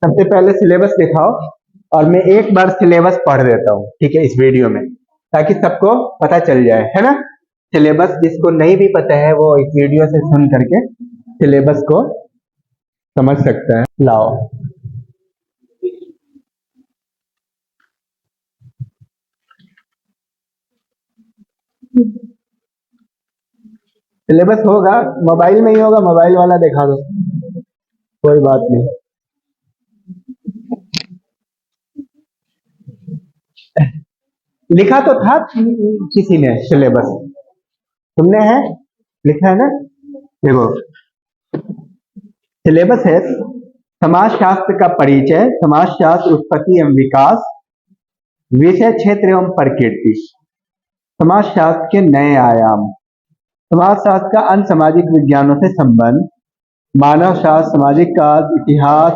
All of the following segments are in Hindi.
सबसे पहले सिलेबस दिखाओ और मैं एक बार सिलेबस पढ़ देता हूँ, ठीक है, इस वीडियो में, ताकि सबको पता चल जाए, है ना। सिलेबस जिसको नहीं भी पता है वो इस वीडियो से सुन करके सिलेबस को समझ सकता है। लाओ, सिलेबस होगा, मोबाइल में ही होगा, मोबाइल वाला दिखा दो, कोई बात नहीं। लिखा तो था किसी ने सिलेबस, तुमने है लिखा है ना। देखो, सिलेबस है समाजशास्त्र का परिचय, समाजशास्त्र उत्पत्ति एवं विकास, विषय क्षेत्र एवं प्रकृति, समाजशास्त्र के नए आयाम, समाजशास्त्र का अन्य सामाजिक विज्ञानों से संबंध, मानव शास्त्र, सामाजिक शास्त्र, इतिहास,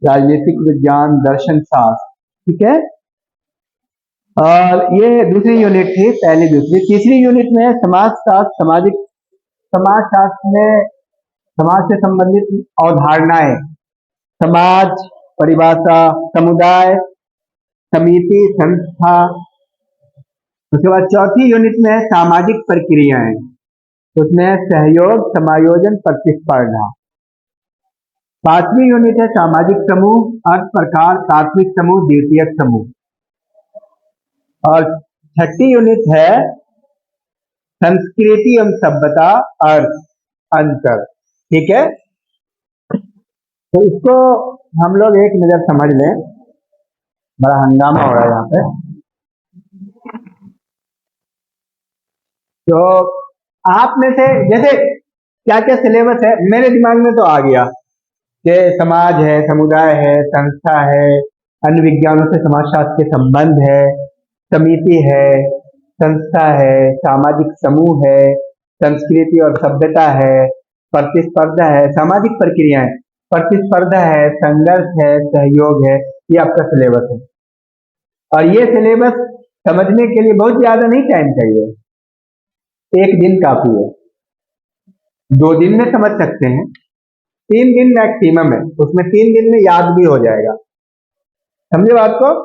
राजनीतिक विज्ञान, दर्शन शास्त्र, ठीक है। और ये दूसरी यूनिट थी, पहली दूसरी। तीसरी यूनिट में समाजशास्त्र, समाजशास्त्र में समाज से संबंधित अवधारणाएं, समाज, परिभाषा, समुदाय, समिति, संस्था। उसके बाद चौथी यूनिट में है सामाजिक प्रक्रियाएं, उसमें है सहयोग, समायोजन, प्रतिस्पर्धा। पांचवी यूनिट है सामाजिक समूह, अर्थ, प्रकार, प्राथमिक समूह, द्वितीयक समूह। और छठी यूनिट है संस्कृति एवं सभ्यता, अर्थ, अंतर, ठीक है। तो इसको हम लोग एक नजर समझ लें, बड़ा हंगामा हो रहा है यहाँ पे। तो आप में से जैसे क्या क्या सिलेबस है, मेरे दिमाग में तो आ गया कि समाज है, समुदाय है, संस्था है, अन्य विज्ञानों से समाजशास्त्र के संबंध है, समिति है, संस्था है, सामाजिक समूह है, संस्कृति और सभ्यता है, प्रतिस्पर्धा है, सामाजिक प्रक्रियाएं, प्रतिस्पर्धा है, संघर्ष है, सहयोग है। ये आपका सिलेबस है। और ये सिलेबस समझने के लिए बहुत ज्यादा नहीं टाइम चाहिए, एक दिन काफी है, 2 दिन में समझ सकते हैं, 3 दिन मैक्सिमम है, उसमें 3 दिन में याद भी हो जाएगा। समझे बात को।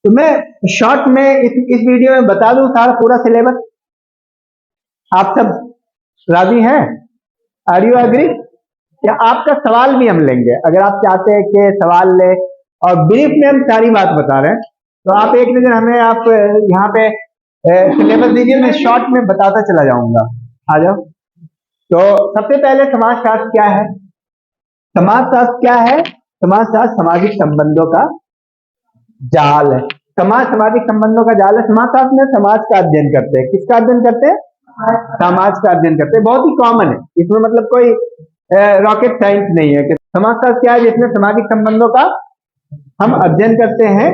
तो मैं शॉर्ट में इस वीडियो में बता दूं सारा पूरा सिलेबस। आप सब राजी हैं? Are you agree? या आपका सवाल भी हम लेंगे, अगर आप चाहते हैं कि सवाल ले, और ब्रीफ में हम सारी बात बता रहे हैं, तो आप एक नजर हमें आप यहाँ पे सिलेबस दीजिए, मैं शॉर्ट में बताता चला जाऊंगा। आ जाओ। तो सबसे पहले समाजशास्त्र क्या है? समाजशास्त्र क्या है? समाजशास्त्र सामाजिक संबंधों का जाल है। सामाजिक संबंधों का जाल है। समाजशास्त्र में समाज का अध्ययन करते हैं। किसका अध्ययन करते हैं? समाज का अध्ययन करते हैं। बहुत ही कॉमन है, इसमें मतलब कोई रॉकेट साइंस नहीं है। कि समाजशास्त्र क्या है? जिसमें सामाजिक संबंधों का हम अध्ययन करते हैं,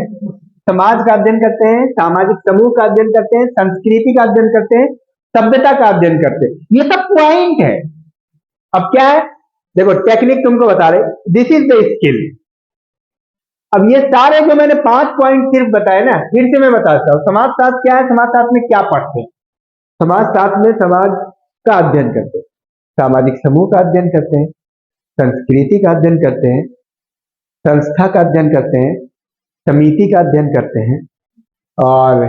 समाज का अध्ययन करते हैं, सामाजिक समूह का अध्ययन करते हैं, संस्कृति का अध्ययन करते हैं, सभ्यता का अध्ययन करते हैं। ये सब पॉइंट है। अब क्या है, देखो टेक्निक तुमको बता रहे, दिस इज द स्किल। अब ये सारे जो मैंने 5 पॉइंट सिर्फ बताए ना, फिर से मैं बताता हूँ। समाजशास्त्र क्या है? समाजशास्त्र में क्या पढ़ते हैं? समाजशास्त्र में समाज का अध्ययन करते हैं, सामाजिक समूह का अध्ययन करते हैं, संस्कृति का अध्ययन करते हैं, संस्था का अध्ययन करते हैं, समिति का अध्ययन करते हैं, और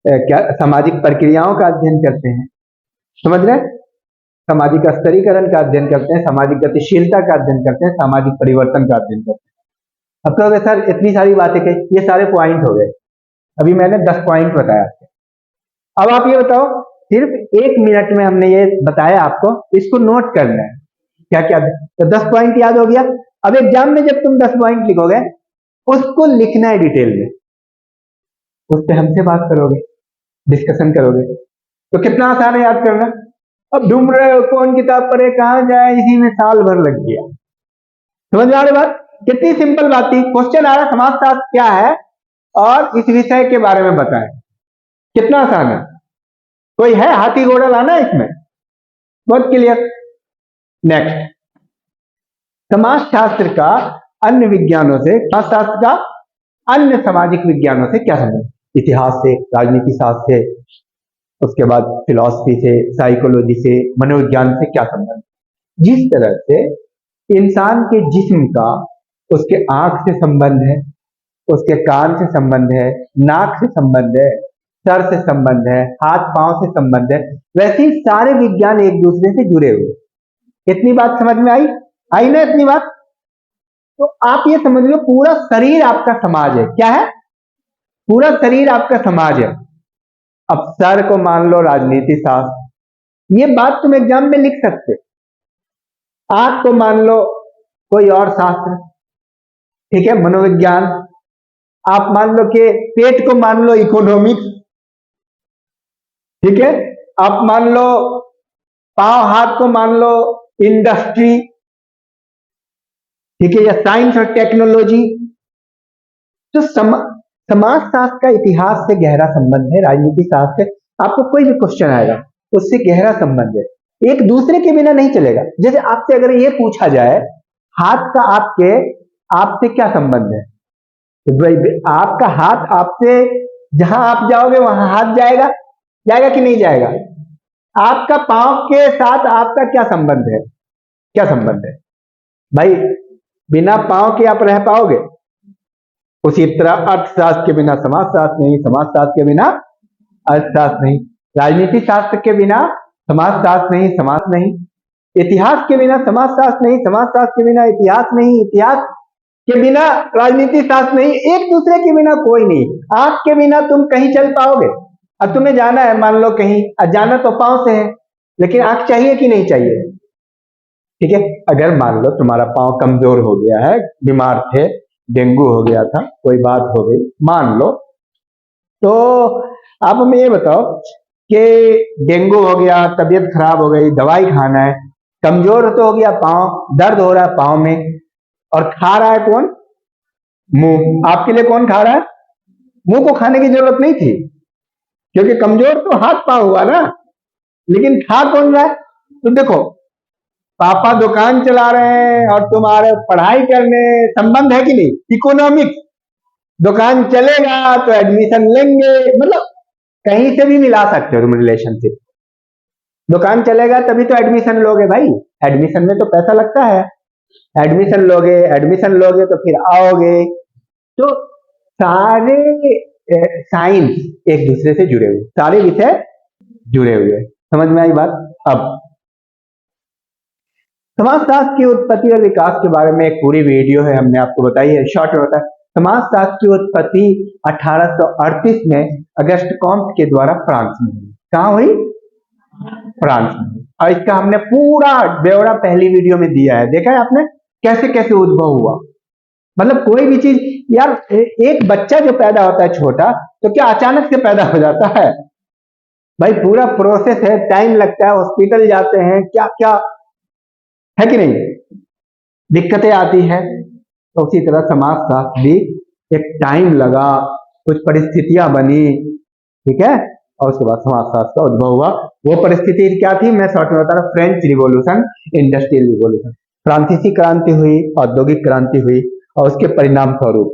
क्या सामाजिक प्रक्रियाओं का अध्ययन करते हैं। समझ रहे? सामाजिक स्तरीकरण का अध्ययन करते हैं, सामाजिक गतिशीलता का अध्ययन करते हैं, सामाजिक परिवर्तन का अध्ययन करते हैं। अब तो सर इतनी सारी बातें कही, ये सारे पॉइंट हो गए। अभी मैंने 10 पॉइंट बताया। अब आप ये बताओ, सिर्फ 1 मिनट में हमने ये बताया आपको, इसको नोट करना है क्या क्या। तो 10 पॉइंट याद हो गया। अब एग्जाम में जब तुम 10 पॉइंट लिखोगे, उसको लिखना है डिटेल में, उस पर हमसे बात करोगे, डिस्कशन करोगे, तो कितना आसान है याद करना। अब ढूंढ रहे हो कौन किताब पढ़े, कहाँ जाए, इसी में साल भर लग गया। समझ में आ रही बात? कितनी सिंपल बात थी। क्वेश्चन आ रहा समाजशास्त्र क्या है और इस विषय के बारे में बताएं, कितना आसान है। कोई है हाथी घोड़ा लाना इसमें? बहुत क्लियर। नेक्स्ट, समाजशास्त्र का अन्य विज्ञानों से, समाजशास्त्र का अन्य सामाजिक विज्ञानों से क्या संबंध? इतिहास से, राजनीति शास्त्र से, उसके बाद फिलॉसफी से, साइकोलॉजी से, मनोविज्ञान से क्या संबंध? जिस तरह से इंसान के जिस्म का उसके आंख से संबंध है, उसके कान से संबंध है, नाक से संबंध है, सर से संबंध है, हाथ पांव से संबंध है। वैसे ही सारे विज्ञान एक दूसरे से जुड़े हुए। इतनी बात समझ में आई? आई ना इतनी बात? तो आप ये समझ लो पूरा शरीर आपका समाज है। क्या है? पूरा शरीर आपका समाज है। अब सर को मान लो राजनीति शास्त्र, ये बात तुम एग्जाम में लिख सकते हो। आंख को मान लो कोई और शास्त्र, ठीक है, मनोविज्ञान। आप मान लो कि पेट को मान लो इकोनॉमिक्स, ठीक है। आप मान लो पांव हाथ को मान लो इंडस्ट्री, ठीक है, या साइंस और टेक्नोलॉजी। तो समाज शास्त्र का इतिहास से गहरा संबंध है, राजनीति शास्त्र से। आपको कोई भी क्वेश्चन आएगा उससे गहरा संबंध है, एक दूसरे के बिना नहीं चलेगा। जैसे आपसे अगर ये पूछा जाए हाथ का आपसे क्या संबंध है, तो भाई आपका हाथ आपसे, जहां आप जाओगे वहां हाथ जाएगा, जाएगा कि नहीं जाएगा? आपका पांव के साथ आपका क्या संबंध है? क्या संबंध है भाई? बिना पांव के आप रह पाओगे? उसी तरह अर्थशास्त्र के बिना समाजशास्त्र नहीं, समाजशास्त्र के बिना अर्थशास्त्र नहीं, राजनीति शास्त्र के बिना समाजशास्त्र नहीं, समाज नहीं, इतिहास के बिना समाजशास्त्र नहीं, समाजशास्त्र के बिना इतिहास नहीं, इतिहास के बिना राजनीति शास्त्र नहीं, एक दूसरे के बिना कोई नहीं। आंख के बिना तुम कहीं चल पाओगे? अब तुम्हें जाना है मान लो कहीं, जाना तो पांव से है, लेकिन आंख चाहिए कि नहीं चाहिए? ठीक है, अगर मान लो तुम्हारा पांव कमजोर हो गया है, बीमार थे, डेंगू हो गया था, कोई बात हो गई मान लो, तो आप हमें ये बताओ कि डेंगू हो गया, तबीयत खराब हो गई, दवाई खाना है, कमजोर तो हो गया पांव, दर्द हो रहा है पांव में, और खा रहा है कौन? मुंह। आपके लिए कौन खा रहा है? मुंह को खाने की जरूरत नहीं थी, क्योंकि कमजोर तो हाथ पांव हुआ ना, लेकिन खा कौन रहा है? तो देखो, पापा दुकान चला रहे हैं और तुम्हारे पढ़ाई करने, संबंध है कि नहीं? इकोनॉमिक्स, दुकान चलेगा तो एडमिशन लेंगे, मतलब कहीं से भी मिला सकते हो तुम रिलेशनशिप। दुकान चलेगा तभी तो एडमिशन लोगे भाई, एडमिशन में तो पैसा लगता है। एडमिशन लोगे, एडमिशन लोगे तो फिर आओगे। तो सारे साइंस एक दूसरे से जुड़े हुए, सारे विषय जुड़े हुए। समझ में आई बात? अब समाजशास्त्र की उत्पत्ति और विकास के बारे में एक पूरी वीडियो है, हमने आपको बताई है, शॉर्ट में बताया। समाजशास्त्र की उत्पत्ति 1838 में अगस्त कॉम्ट के द्वारा फ्रांस में हुई। कहां हुई? फ्रांस में। और इसका हमने पूरा ब्यौरा पहली वीडियो में दिया है, देखा है आपने कैसे कैसे उद्भव हुआ। मतलब कोई भी चीज यार, एक बच्चा जो पैदा होता है छोटा, तो क्या अचानक से पैदा हो जाता है? भाई पूरा प्रोसेस है, टाइम लगता है, हॉस्पिटल जाते हैं, क्या क्या है कि नहीं, दिक्कतें आती है। तो उसी तरह समाजशास्त्र भी एक टाइम लगा, कुछ परिस्थितियां बनी, ठीक है, और उसके बाद समाजशास्त्र का उद्भव हुआ। वो परिस्थिति क्या थी मैं शॉर्ट में बता रहा हूं, फ्रेंच रिवॉल्यूशन, इंडस्ट्रियल रिवॉल्यूशन, फ्रांसीसी क्रांति हुई, औद्योगिक क्रांति हुई, और उसके परिणाम स्वरूप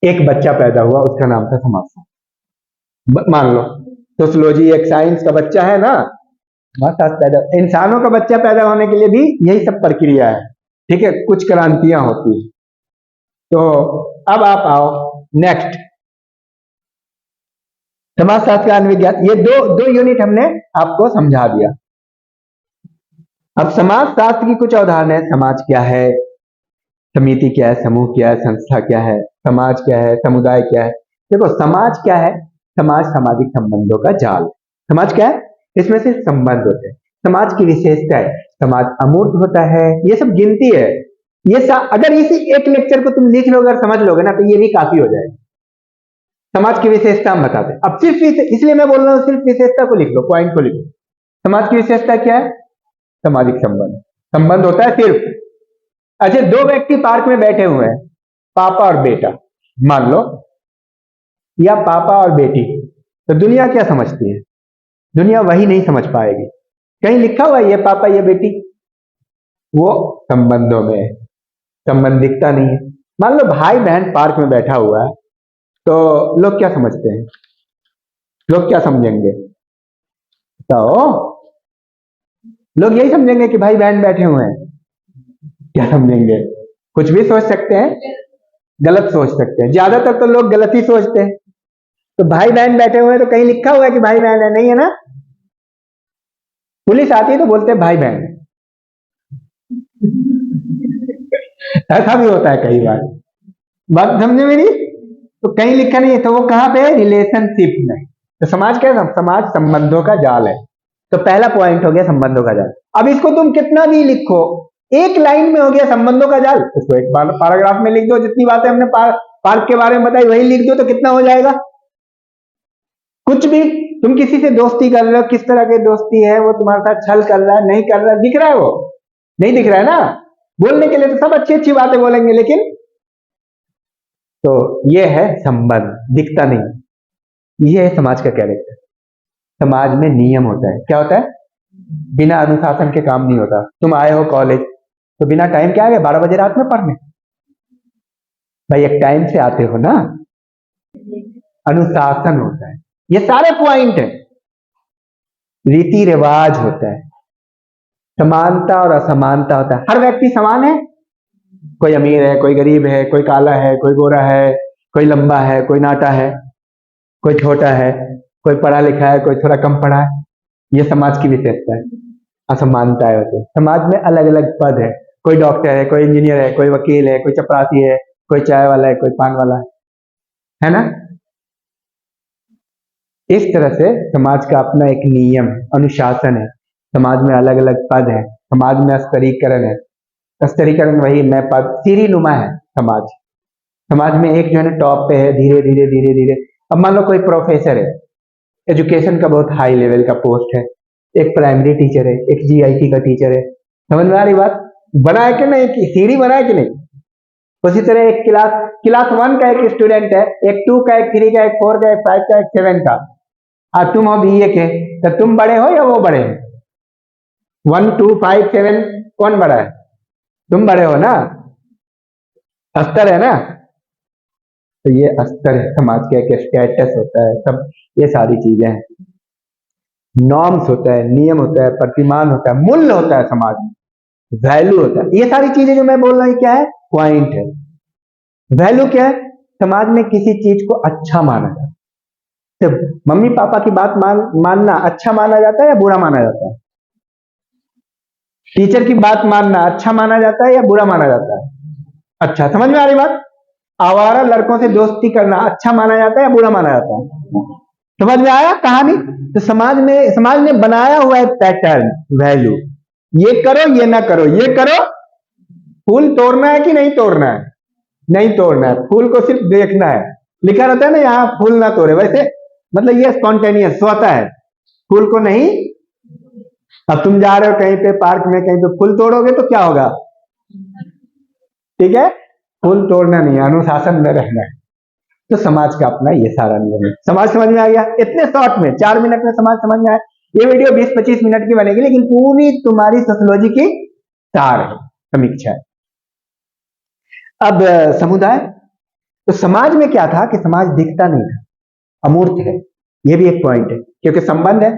एक बच्चा पैदा हुआ, उसका नाम था समाजशास्त्र। मान लो सोशियोलॉजी एक साइंस का बच्चा है ना, पैदा, इंसानों का बच्चा पैदा होने के लिए भी यही सब प्रक्रिया है, ठीक है, कुछ क्रांतियां होती है। तो अब आप आओ नेक्स्ट, समाजशास्त्र का अनुविज्ञान। ये दो यूनिट हमने आपको समझा दिया। अब समाजशास्त्र की कुछ अवधारणाएं, समाज क्या है, समिति क्या है, समूह क्या है, संस्था क्या है, समाज क्या है, समुदाय क्या है। देखो समाज क्या है? समाज सामाजिक संबंधों का जाल। समाज क्या है? इसमें से संबंध होते हैं। समाज की विशेषता है, समाज अमूर्त होता है, ये सब गिनती है। अगर इसी एक लेक्चर को तुम लिख लो, अगर समझ लोगे ना, तो ये भी काफी हो जाएगा। समाज की विशेषता हम बताते हैं। अब सिर्फ इसलिए मैं बोल रहा हूँ, सिर्फ विशेषता को लिख लो, पॉइंट को लिख लो। समाज की विशेषता क्या है? सामाजिक संबंध। संबंध होता है सिर्फ, अच्छा दो व्यक्ति पार्क में बैठे हुए हैं, पापा और बेटा मान लो, या पापा और बेटी, तो दुनिया क्या समझती है? दुनिया वही नहीं समझ पाएगी। कहीं लिखा हुआ है ये पापा ये बेटी, वो संबंधों में संबंध दिखता नहीं है। मान लो भाई बहन पार्क में बैठा हुआ है, तो लोग क्या समझते हैं? लोग क्या समझेंगे? तो लोग यही समझेंगे कि भाई बहन बैठे हुए हैं, क्या समझेंगे? कुछ भी सोच सकते हैं, गलत सोच सकते हैं। ज्यादातर तो लोग गलत ही सोचते हैं। तो भाई बहन बैठे हुए हैं तो कहीं लिखा हुआ है कि भाई बहन है? नहीं है ना। पुलिस आती है तो बोलते हैं भाई बहन। ऐसा भी होता है कई बार। बात समझे मेरी? तो कहीं लिखा नहीं है, तो वो कहां पे है? रिलेशनशिप में। तो समाज क्या है? समाज संबंधों का जाल है। तो पहला पॉइंट हो गया संबंधों का जाल। अब इसको तुम कितना भी लिखो, एक लाइन में हो गया संबंधों का जाल। उसको एक पैराग्राफ में लिख दो, जितनी बातें हमने पार्क के बारे में बताई वही लिख दो, तो कितना हो जाएगा? कुछ भी। तुम किसी से दोस्ती कर रहे हो, किस तरह की दोस्ती है, वो तुम्हारे साथ छल कर रहा है, नहीं कर रहा है, दिख रहा है? वो नहीं दिख रहा है ना। बोलने के लिए तो सब अच्छी अच्छी बातें बोलेंगे, लेकिन तो ये है संबंध, दिखता नहीं। ये है समाज का कैरेक्टर। समाज में नियम होता है। क्या होता है? बिना अनुशासन के काम नहीं होता। तुम आए हो कॉलेज तो बिना टाइम के आ गए 12 बजे रात में पढ़ने? भाई एक टाइम से आते हो ना। अनुशासन होता है। ये सारे पॉइंट है। रीति रिवाज होता है। समानता और असमानता होता है। हर व्यक्ति समान है? कोई अमीर है, कोई गरीब है, कोई काला है, कोई गोरा है, कोई लंबा है, कोई नाटा है, कोई छोटा है, कोई पढ़ा लिखा है, कोई थोड़ा कम पढ़ा है। ये समाज की विशेषता है। असमानताएं होती है। समाज में अलग अलग पद है। कोई डॉक्टर है, कोई इंजीनियर है, कोई वकील है, कोई चपरासी है, कोई चाय वाला है, कोई पान वाला है ना। इस तरह से समाज का अपना एक नियम है, अनुशासन है। समाज में अलग अलग पद है। समाज में स्तरीकरण है। स्तरीकरण वही मैं पद सीढ़ी नुमा है समाज। समाज में एक जो है ना टॉप पे है, धीरे धीरे धीरे धीरे। अब मान लो कोई प्रोफेसर है, एजुकेशन का बहुत हाई लेवल का पोस्ट है, एक प्राइमरी टीचर है, एक जीआईटी का टीचर है। समझ में आ रही बात? बना है कि नहीं? सीढ़ी बना है कि नहीं? उसी तरह एक क्लास 1 का एक स्टूडेंट है, एक 2 का, एक 3 का, एक 4 का, एक 5 का, एक 7 का। तुम हो बीए के, तो तुम बड़े हो या वो बड़े हैं? 1 2 5 7 कौन बड़ा है? तुम बड़े हो ना। अस्तर है ना। तो ये अस्तर है। समाज का एक स्टेटस होता है, सब ये सारी चीजें हैं। नॉर्म्स होता है, नियम होता है, प्रतिमान होता है, मूल्य होता है समाज में, वैल्यू होता है। ये सारी चीजें जो मैं बोल रहा हूं क्या है? पॉइंट है। वैल्यू क्या है? समाज में किसी चीज को अच्छा माना जाता है। तो मम्मी पापा की बात मानना अच्छा माना जाता है या बुरा माना जाता है? टीचर की बात मानना अच्छा माना जाता है या बुरा माना जाता है? अच्छा। समझ में आ रही बात? आवारा लड़कों से दोस्ती करना अच्छा माना जाता है या बुरा माना जाता है? समझ में आया कहानी? तो समाज ने बनाया हुआ है पैटर्न, वैल्यू। ये करो, ये ना करो, ये करो। फूल तोड़ना है कि नहीं तोड़ना है? नहीं तोड़ना है। फूल को सिर्फ देखना है। लिखा रहता है ना यहाँ फूल ना तोड़े। वैसे मतलब ये स्पॉन्टेनियस स्वतः है, फूल को नहीं। अब तुम जा रहे हो कहीं पे पार्क में, कहीं पे फूल तोड़ोगे तो क्या होगा? ठीक है, फूल तोड़ना नहीं, अनुशासन में रहना है। तो समाज का अपना ये सारा नियम है। समाज समझ में आ गया? इतने शॉर्ट में 4 मिनट में समाज समझ में आया। ये वीडियो 20-25 मिनट की बनेगी, लेकिन पूरी तुम्हारी सोशियोलॉजी की तार है, समीक्षा है। अब समुदाय। तो समाज में क्या था कि समाज दिखता नहीं था, अमूर्त है। ये भी एक पॉइंट है, क्योंकि संबंध है।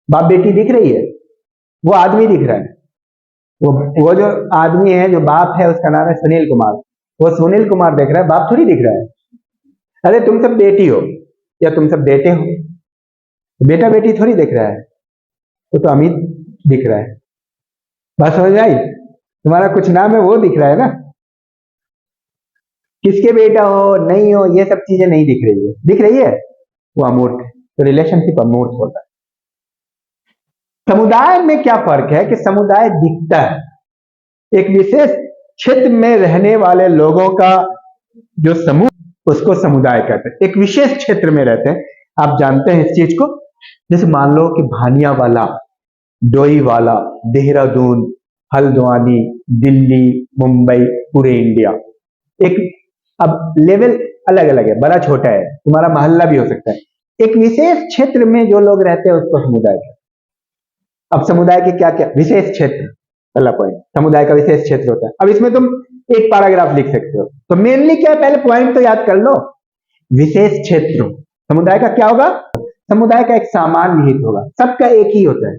बाप बेटी दिख रही है, वो आदमी दिख रहा है। वो जो आदमी है, जो बाप है, उसका नाम है सुनील कुमार। वो सुनील कुमार देख रहा है, बाप थोड़ी दिख रहा है। अरे तुम सब बेटी हो या तुम सब बेटे हो, बेटा बेटी थोड़ी दिख रहा है। तो अमित दिख रहा है। बात समझ आई? तुम्हारा कुछ नाम है, वो दिख रहा है ना। किसके बेटा हो नहीं हो, ये सब चीजें नहीं दिख रही है। दिख रही है, वो अमूर्त है। तो रिलेशनशिप अमूर्त होता है। समुदाय में क्या फर्क है कि समुदाय दिखता है, एक विशेष क्षेत्र में रहने वाले लोगों का जो समूह, उसको समुदाय कहते हैं। एक विशेष क्षेत्र में रहते हैं। आप जानते हैं इस चीज को? जैसे मान लो कि भानियावाला, डोईवाला, देहरादून, हल्द्वानी, दिल्ली, मुंबई, पूरे इंडिया। एक अब लेवल अलग अलग है, बड़ा छोटा है, तुम्हारा मोहल्ला भी हो सकता है। एक विशेष क्षेत्र में जो लोग रहते हैं उसको समुदाय कहते हैं। अब समुदाय के क्या क्या विशेष क्षेत्र, पहला पॉइंट, समुदाय का विशेष क्षेत्र होता है। अब इसमें तुम एक पैराग्राफ लिख सकते हो। तो मेनली क्या है, पहले पॉइंट तो याद कर लो। विशेष क्षेत्र समुदाय का क्या होगा? समुदाय का एक सामान्य हित होगा, सबका एक ही होता है,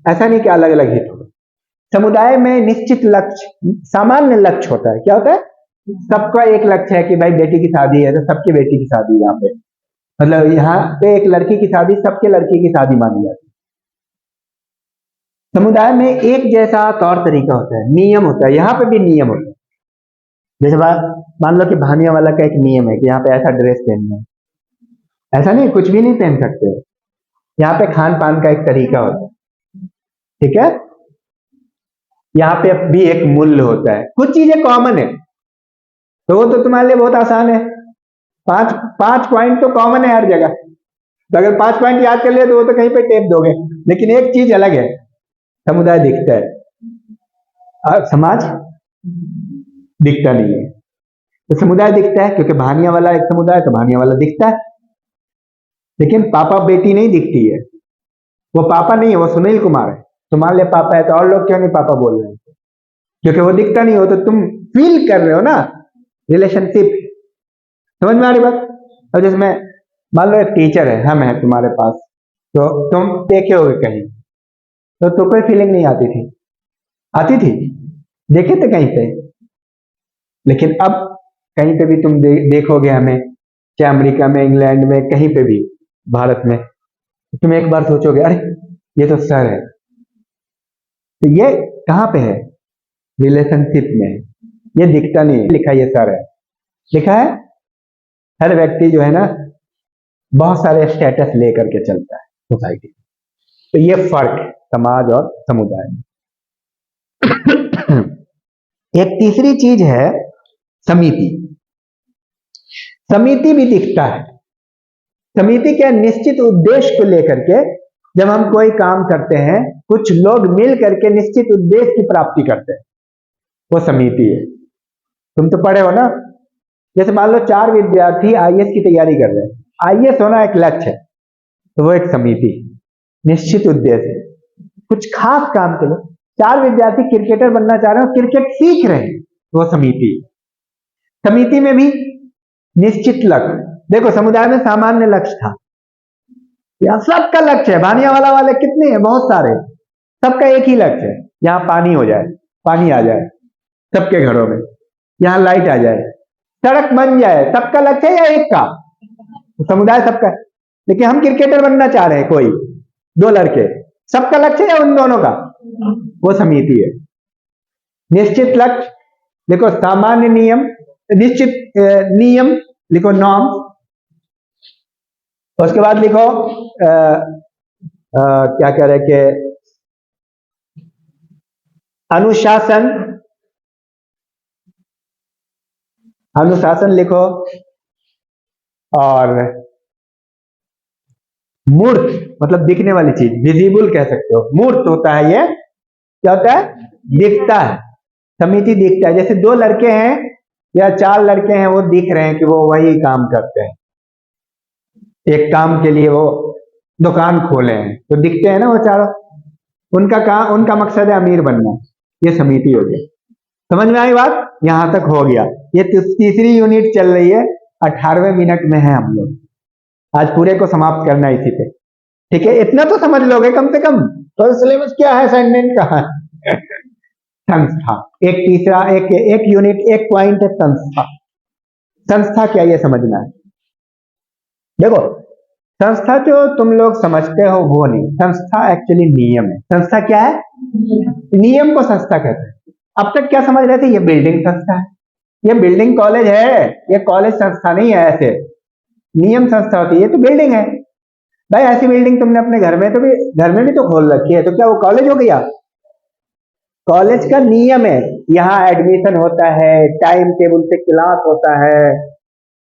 ऐसा नहीं कि अलग अलग हित होगा। समुदाय में निश्चित लक्ष्य, सामान्य लक्ष्य होता है। क्या होता है? सबका एक लक्ष्य है कि भाई बेटी की शादी है तो सबकी बेटी की शादी यहाँ पे, मतलब यहाँ पे एक लड़की की शादी सबके लड़की की शादी मानी जाती है। समुदाय में एक जैसा तौर तरीका होता है, नियम होता है, यहाँ पे भी नियम होता है। जैसे मान लो कि भानिया वाला का एक नियम है कि यहाँ पे ऐसा ड्रेस पहनना है, ऐसा नहीं कुछ भी नहीं पहन सकते हो। यहाँ पे खान पान का एक तरीका होता है, ठीक है। यहाँ पे भी एक मूल्य होता है, कुछ चीजें कॉमन है, तो वो तो तुम्हारे लिए बहुत आसान है। पांच पॉइंट तो कॉमन है हर जगह, तो अगर 5 पॉइंट याद कर लिए तो वो तो कहीं पे टेप दोगे। लेकिन एक चीज अलग है, समुदाय दिखता है और समाज दिखता नहीं है। तो समुदाय दिखता है क्योंकि भानिया वाला एक समुदाय, तो भानिया वाला दिखता है, लेकिन पापा बेटी नहीं दिखती है। वो पापा नहीं है, वो सुनील कुमार है। तुम्हारे लिए पापा है तो और लोग क्यों नहीं पापा बोल रहे हैं? क्योंकि वो दिखता नहीं हो, तो तुम फील कर रहे हो ना रिलेशनशिप। समझ में आ रही बात? और जिसमें मान लो एक टीचर है, हम है तुम्हारे पास, तो तुम देखे होगे कहीं, तो कोई फीलिंग नहीं आती थी? आती थी, देखे थे कहीं पे। लेकिन अब कहीं पे भी तुम देखोगे हमें, चाहे अमेरिका में, इंग्लैंड में, कहीं पे भी, भारत में, तुम एक बार सोचोगे अरे ये तो सर है। तो ये कहाँ पे है? रिलेशनशिप में। ये दिखता नहीं है, लिखा ये सर है, लिखा है। हर व्यक्ति जो है ना बहुत सारे स्टेटस लेकर के चलता है सोसाइटी। तो ये फर्क है समाज और समुदाय में। एक तीसरी चीज है समिति। समिति भी दिखता है। समिति के निश्चित उद्देश्य को लेकर के जब हम कोई काम करते हैं, कुछ लोग मिल करके निश्चित उद्देश्य की प्राप्ति करते हैं, वो समिति है। तुम तो पढ़े हो ना, जैसे मान लो 4 विद्यार्थी आईएएस की तैयारी कर रहे हैं, आईएएस होना एक लक्ष्य है, तो वो एक समिति, निश्चित उद्देश्य, कुछ खास काम के लिए। 4 विद्यार्थी क्रिकेटर बनना चाह रहे हो, क्रिकेट सीख रहे हैं, वो समिति। समिति में भी निश्चित लक्ष्य। देखो समुदाय में सामान्य लक्ष्य था, यहाँ सबका लक्ष्य है। भानिया वाले कितने हैं? बहुत सारे। सबका एक ही लक्ष्य है, यहाँ पानी हो जाए, पानी आ जाए सबके घरों में, यहाँ लाइट आ जाए, सड़क बन जाए। सबका लक्ष्य है या एक का? समुदाय सबका है। लेकिन हम क्रिकेटर बनना चाह रहे हैं, कोई 2 लड़के, सबका लक्ष्य है या उन दोनों का? वो समिति है। निश्चित लक्ष्य लिखो, सामान्य नियम, निश्चित नियम लिखो, नॉर्म। उसके बाद लिखो क्या कह रहे कि अनुशासन, अनुशासन लिखो। और मूर्त मतलब दिखने वाली चीज, विजिबल कह सकते हो। मूर्त होता है ये, क्या होता है? दिखता है। समिति दिखता है। जैसे 2 लड़के हैं या 4 लड़के हैं, वो दिख रहे हैं कि वो वही काम करते हैं, एक काम के लिए वो दुकान खोले हैं, तो दिखते हैं ना वो चारों। उनका काम, उनका मकसद है अमीर बनना। ये समिति हो गई। समझ में आई बात? यहां तक हो गया। ये तीसरी यूनिट चल रही है, 18वें मिनट में है हम लोग। आज पूरे को समाप्त करना है इसी पे, ठीक है? इतना तो समझ लोगे कम से कम। तो सिलेबस क्या है, असाइनमेंट का है। संस्था एक तीसरा, एक यूनिट, एक पॉइंट है संस्था। संस्था क्या, ये समझना है। देखो संस्था जो तुम लोग समझते हो वो नहीं, संस्था एक्चुअली नियम है। संस्था क्या है? नियम को संस्था कहते हैं। अब तक क्या समझ रहे थे? ये बिल्डिंग संस्था है, ये बिल्डिंग कॉलेज है, ये कॉलेज संस्था नहीं है। ऐसे नियम संस्था होती है, ये तो बिल्डिंग है भाई। ऐसी बिल्डिंग तुमने अपने घर में भी तो खोल रखी है, तो क्या वो कॉलेज हो गया? कॉलेज का नियम है, यहाँ एडमिशन होता है, टाइम टेबल से क्लास होता है,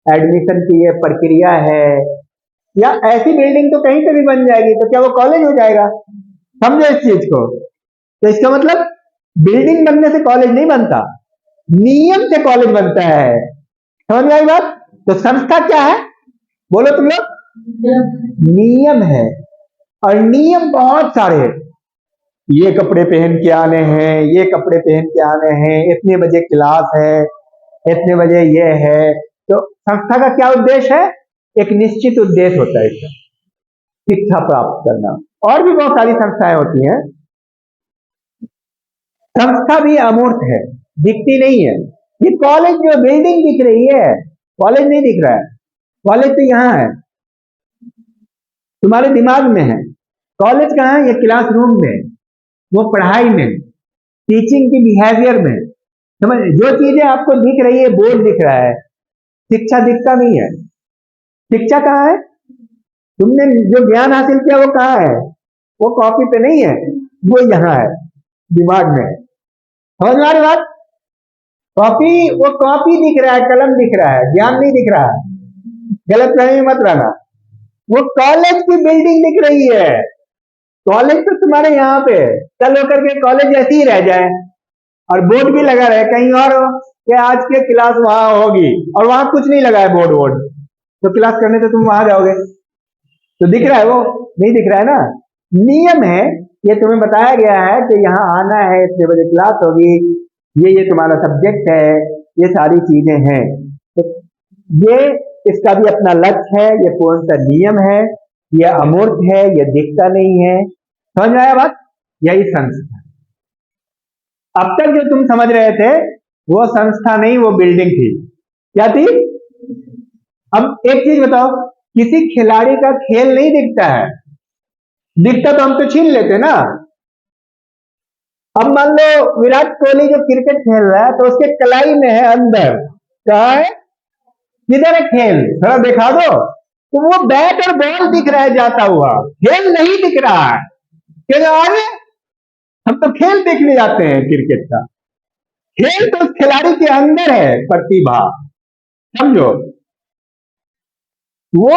एडमिशन की ये प्रक्रिया है। या ऐसी बिल्डिंग तो कहीं पे भी बन जाएगी, तो क्या वो कॉलेज हो जाएगा? समझो इस चीज को। तो इसका मतलब बिल्डिंग बनने से कॉलेज नहीं बनता, नियम से कॉलेज बनता है। समझ में आई बात? तो संस्था क्या है बोलो तुम लोग? नियम है। और नियम बहुत सारे हैं। ये कपड़े पहन के आने हैं, ये कपड़े पहन के आने हैं, इतने बजे क्लास है, इतने बजे ये है। तो संस्था का क्या उद्देश्य है? एक निश्चित उद्देश्य होता है इसका, शिक्षा प्राप्त करना। और भी बहुत सारी संस्थाएं होती हैं। संस्था भी अमूर्त है, दिखती नहीं है। ये कॉलेज जो बिल्डिंग दिख रही है, कॉलेज नहीं दिख रहा है। कॉलेज तो यहाँ है, तुम्हारे दिमाग में है। कॉलेज कहाँ है? ये क्लासरूम में, वो पढ़ाई में, टीचिंग की बिहेवियर में। समझ, जो चीजें आपको दिख रही है, बोर्ड दिख रहा है, शिक्षा दिखता नहीं है। शिक्षा कहाँ है? तुमने जो ज्ञान हासिल किया वो कहाँ है? वो कॉपी पे नहीं है, वो यहाँ है, दिमाग में है। समझ में आ रही बात? कॉपी, वो कॉपी दिख रहा है, कलम दिख रहा है, ज्ञान नहीं दिख रहा है। गलत फहमी मत रहना। वो कॉलेज की बिल्डिंग दिख रही है। कॉलेज तो तुम्हारे यहाँ पे, कल होकर के कॉलेज ऐसे ही रह जाए और बोर्ड भी लगा रहे कहीं और हो कि आज के क्लास वहां होगी, और वहां कुछ नहीं लगा है बोर्ड वोर्ड, तो क्लास करने तो तुम वहां जाओगे। तो दिख रहा है? वो नहीं दिख रहा है ना। नियम है, ये तुम्हें बताया गया है कि यहाँ आना है, इतने बजे क्लास होगी, ये तुम्हारा सब्जेक्ट है, ये सारी चीजें हैं। तो ये, इसका भी अपना लक्ष्य है, ये कौन सा नियम है, ये अमूर्त है, ये दिखता नहीं है। समझ में आया बात? यही संस्था। अब तक जो तुम समझ रहे थे वो संस्था नहीं, वो बिल्डिंग थी। क्या थी? अब एक चीज बताओ, किसी खिलाड़ी का खेल नहीं दिखता है, दिखता तो हम तो छीन लेते ना। अब मान लो विराट कोहली जो क्रिकेट खेल रहा है, तो उसके कलाई में है, अंदर कहा है, किधर है खेल, थोड़ा दिखा दो। तो वो बैट और बॉल दिख रहा है जाता हुआ, खेल नहीं दिख रहा है। क्या आगे हम तो खेल देखने जाते हैं क्रिकेट का, खेल तो उस खिलाड़ी के अंदर है, प्रतिभा। समझो, वो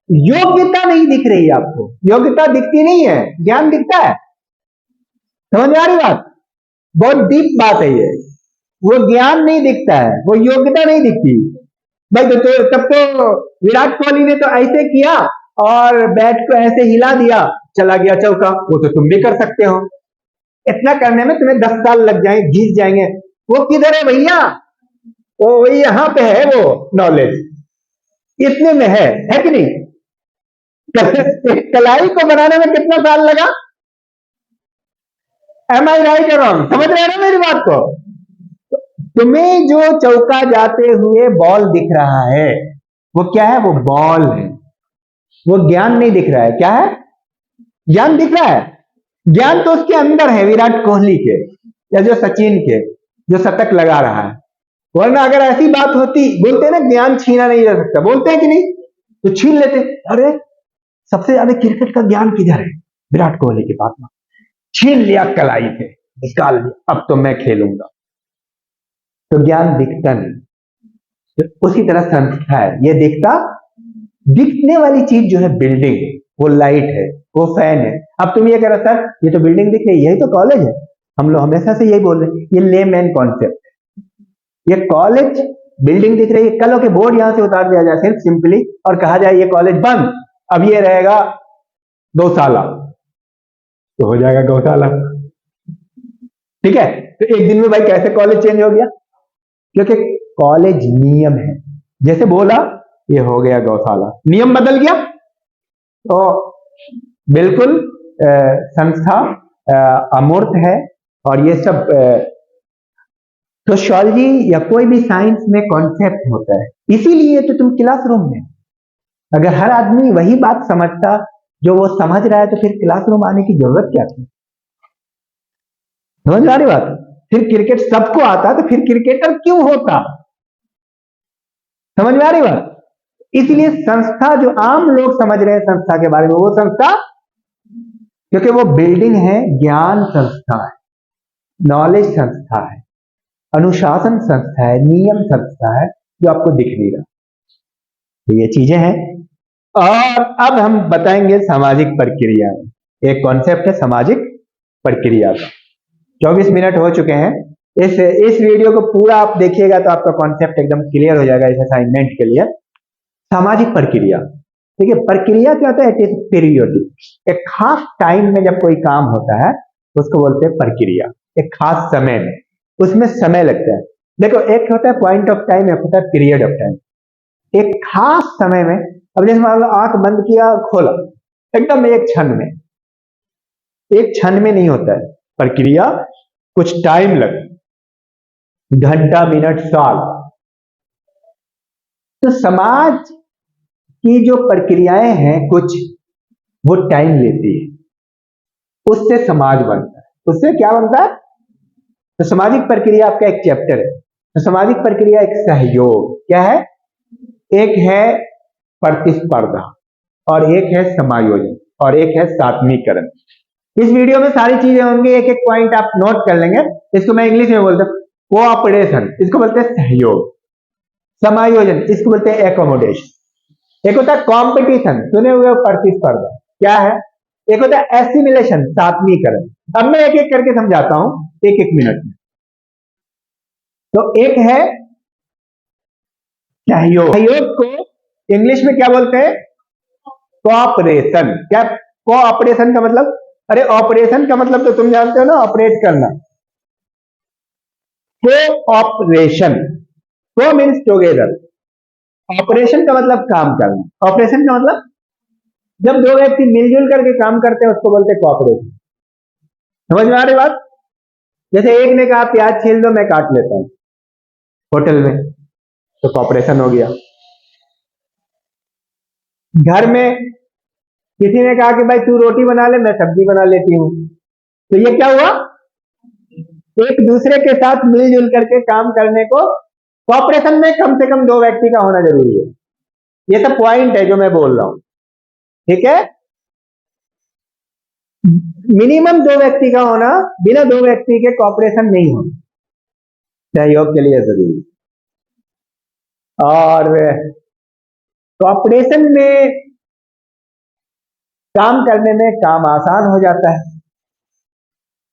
योग्यता नहीं दिख रही आपको, योग्यता दिखती नहीं है, ज्ञान दिखता है। समझ में आ रही बात? बहुत डीप बात है ये। वो ज्ञान नहीं दिखता है, वो योग्यता नहीं दिखती भाई। तो तब तो विराट कोहली ने तो ऐसे किया और बैट को ऐसे हिला दिया, चला गया चौका, वो तो तुम भी कर सकते हो। इतना करने में तुम्हें 10 साल लग जाएंगे, घिस जाएंगे। वो किधर है भैया? वो वही यहां पे है, वो नॉलेज इतने में है कि नहीं? कलाई को बनाने में कितना साल लगा? एम आई राइट और रॉन्ग? समझ रहे हो ना मेरी बात को? तुम्हें जो चौका जाते हुए बॉल दिख रहा है, वो क्या है? वो बॉल है, वो ज्ञान नहीं दिख रहा है। क्या है? ज्ञान दिख रहा है। ज्ञान तो उसके अंदर है, विराट कोहली के या जो सचिन के, जो शतक लगा रहा है। वरना अगर ऐसी बात होती, बोलते हैं ना ज्ञान छीना नहीं जा सकता, बोलते हैं कि नहीं? तो छीन लेते। अरे सबसे ज्यादा क्रिकेट का ज्ञान किधर है? विराट कोहली के पास में। छीन लिया कलाई से, निकाल लिया, अब तो मैं खेलूंगा। तो ज्ञान दिखता नहीं। तो उसी तरह संस्था है, ये दिखने वाली चीज जो है बिल्डिंग, वो लाइट है, वो फैन है। अब तुम ये कह रहे सर ये तो बिल्डिंग दिख रही है, यही तो कॉलेज है। हम लोग हमेशा से यही बोल रहे हैं, ये लेमैन कॉन्सेप्ट है। ये कॉलेज बिल्डिंग दिख रही है, कल के बोर्ड यहां से उतार दिया जाए सिर्फ सिंपली और कहा जाए ये कॉलेज बंद, अब ये रहेगा गौशाला, तो हो जाएगा गौशाला। ठीक है? तो एक दिन में भाई कैसे कॉलेज चेंज हो गया? क्योंकि कॉलेज नियम है, जैसे बोला ये हो गया गौशाला, नियम बदल गया। तो बिल्कुल संस्था अमूर्त है। और ये सब सोशियोलॉजी या कोई भी साइंस में कॉन्सेप्ट होता है। इसीलिए तो तुम क्लासरूम में, अगर हर आदमी वही बात समझता जो वो समझ रहा है, तो फिर क्लासरूम आने की जरूरत क्या थी? समझ आ रही बात? फिर क्रिकेट सबको आता तो फिर क्रिकेटर क्यों होता? समझ में आ रही बात? इसलिए संस्था जो आम लोग समझ रहे हैं संस्था के बारे में, वो संस्था, क्योंकि वो बिल्डिंग है, ज्ञान संस्था है, नॉलेज संस्था है, अनुशासन संस्था है, नियम संस्था है, जो आपको दिख नहीं रहा। तो ये चीजें हैं। और अब हम बताएंगे सामाजिक प्रक्रिया। एक कॉन्सेप्ट है सामाजिक प्रक्रिया का। 24 मिनट हो चुके हैं। इस वीडियो को पूरा आप देखिएगा तो आपका कॉन्सेप्ट एकदम क्लियर हो जाएगा इस असाइनमेंट के लिए। सामाजिक प्रक्रिया, ठीक है? प्रक्रिया क्या होता है? It is periodic. एक खास टाइम में जब कोई काम होता है उसको बोलते हैं प्रक्रिया। एक खास समय में, उसमें समय लगता है। देखो, एक होता है पॉइंट ऑफ टाइम, एक होता है पीरियड ऑफ टाइम। एक खास समय में, अब जैसे मान लो आंख बंद किया, खोला, एकदम एक क्षण में, एक क्षण में नहीं होता है। प्रक्रिया कुछ टाइम लगे, घंटा, मिनट, साल। तो समाज की जो प्रक्रियाएं हैं कुछ, वो टाइम लेती है, उससे समाज बनता है। उससे क्या बनता है? तो सामाजिक प्रक्रिया आपका एक चैप्टर है। तो सामाजिक प्रक्रिया एक सहयोग क्या है? एक है प्रतिस्पर्धा, और एक है समायोजन, और एक है सात्मीकरण। इस वीडियो में सारी चीजें होंगी, एक एक पॉइंट आप नोट कर लेंगे। इसको मैं इंग्लिश में बोलता हूँ कोऑपरेशन, इसको बोलते हैं सहयोग। समायोजन, इसको बोलते हैं एकोमोडेशन। एक होता है कॉम्पिटिशन, सुने हुए, प्रतिस्पर्धा क्या है? एक होता है एसिमिलेशन, सात्मीकरण। अब मैं एक एक करके समझाता हूं, एक एक मिनट में। तो एक है सहयोग। सहयोग को इंग्लिश में क्या बोलते हैं? कोऑपरेशन। क्या कोऑपरेशन का मतलब? अरे ऑपरेशन का मतलब तो तुम जानते हो ना, ऑपरेट करना। कोऑपरेशन, को मीन्स टुगेदर, ऑपरेशन का मतलब काम करना। ऑपरेशन का मतलब जब दो व्यक्ति मिलजुल करके काम करते हैं उसको बोलते हैं कोऑपरेशन। समझ में आ रही बात? जैसे एक ने कहा प्याज छील दो, मैं काट लेता हूं होटल में, तो कोऑपरेशन हो गया। घर में किसी ने कहा कि भाई तू रोटी बना ले, मैं सब्जी बना लेती हूं, तो ये क्या हुआ? एक दूसरे के साथ मिलजुल करके काम करने को कोऑपरेशन में कम से कम दो व्यक्ति का होना जरूरी है। ये सब पॉइंट है जो मैं बोल रहा हूं, ठीक है? मिनिमम दो व्यक्ति का होना, बिना दो व्यक्ति के कोऑपरेशन नहीं होना, सहयोग के लिए जरूरी। और कोऑपरेशन में काम करने में काम आसान हो जाता है,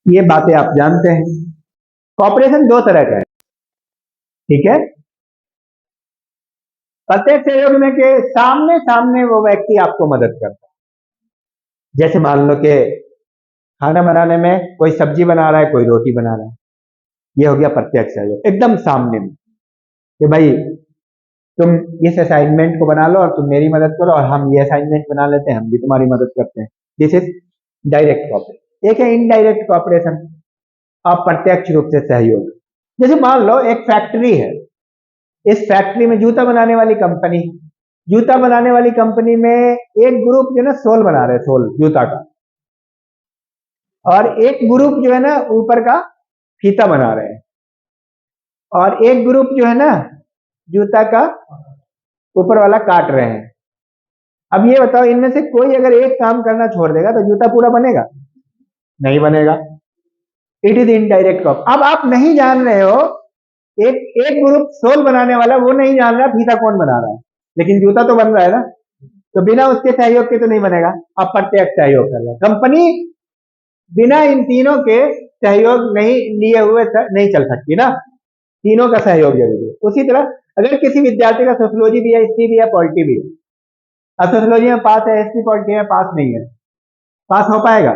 ये बातें आप जानते हैं। कोऑपरेशन दो तरह का है, ठीक है? प्रत्येक सहयोग में के सामने सामने वो व्यक्ति आपको मदद करता है। जैसे मान लो कि खाना बनाने में कोई सब्जी बना रहा है, कोई रोटी बना रहा है, ये हो गया प्रत्यक्ष सहयोग। एकदम सामने में कि भाई तुम इस असाइनमेंट को बना लो और तुम मेरी मदद करो, और हम ये असाइनमेंट बना लेते हैं, हम भी तुम्हारी मदद करते हैं। This is direct cooperation. एक है इनडायरेक्ट कोऑपरेशन, अप्रत्यक्ष रूप से सहयोग। जैसे मान लो एक फैक्ट्री है, इस फैक्ट्री में जूता बनाने वाली कंपनी, जूता बनाने वाली कंपनी में एक ग्रुप जो है ना सोल बना रहे हैं, सोल जूता का, और एक ग्रुप जो है ना ऊपर का फीता बना रहे हैं, और एक ग्रुप जो है ना जूता का ऊपर वाला काट रहे हैं। अब ये बताओ, इनमें से कोई अगर एक काम करना छोड़ देगा तो जूता पूरा बनेगा? नहीं बनेगा। It is indirect cop. अब आप नहीं जान रहे हो, एक एक ग्रुप सोल बनाने वाला वो नहीं जान रहा फीता कौन बना रहा है, लेकिन जूता तो बन रहा है ना, तो बिना उसके सहयोग के तो नहीं बनेगा। अप्रत्यक्ष सहयोग कर रहा है कंपनी, बिना इन तीनों के सहयोग नहीं लिए हुए नहीं चल सकती ना, तीनों का सहयोग जरूरी है। उसी तरह अगर किसी विद्यार्थी का सोशियोलॉजी भी है, हिस्ट्री भी है, पॉलिटी भी है, अब सोशियोलॉजी में पास है, हिस्ट्री पॉलिटी में पास नहीं है, पास हो पाएगा?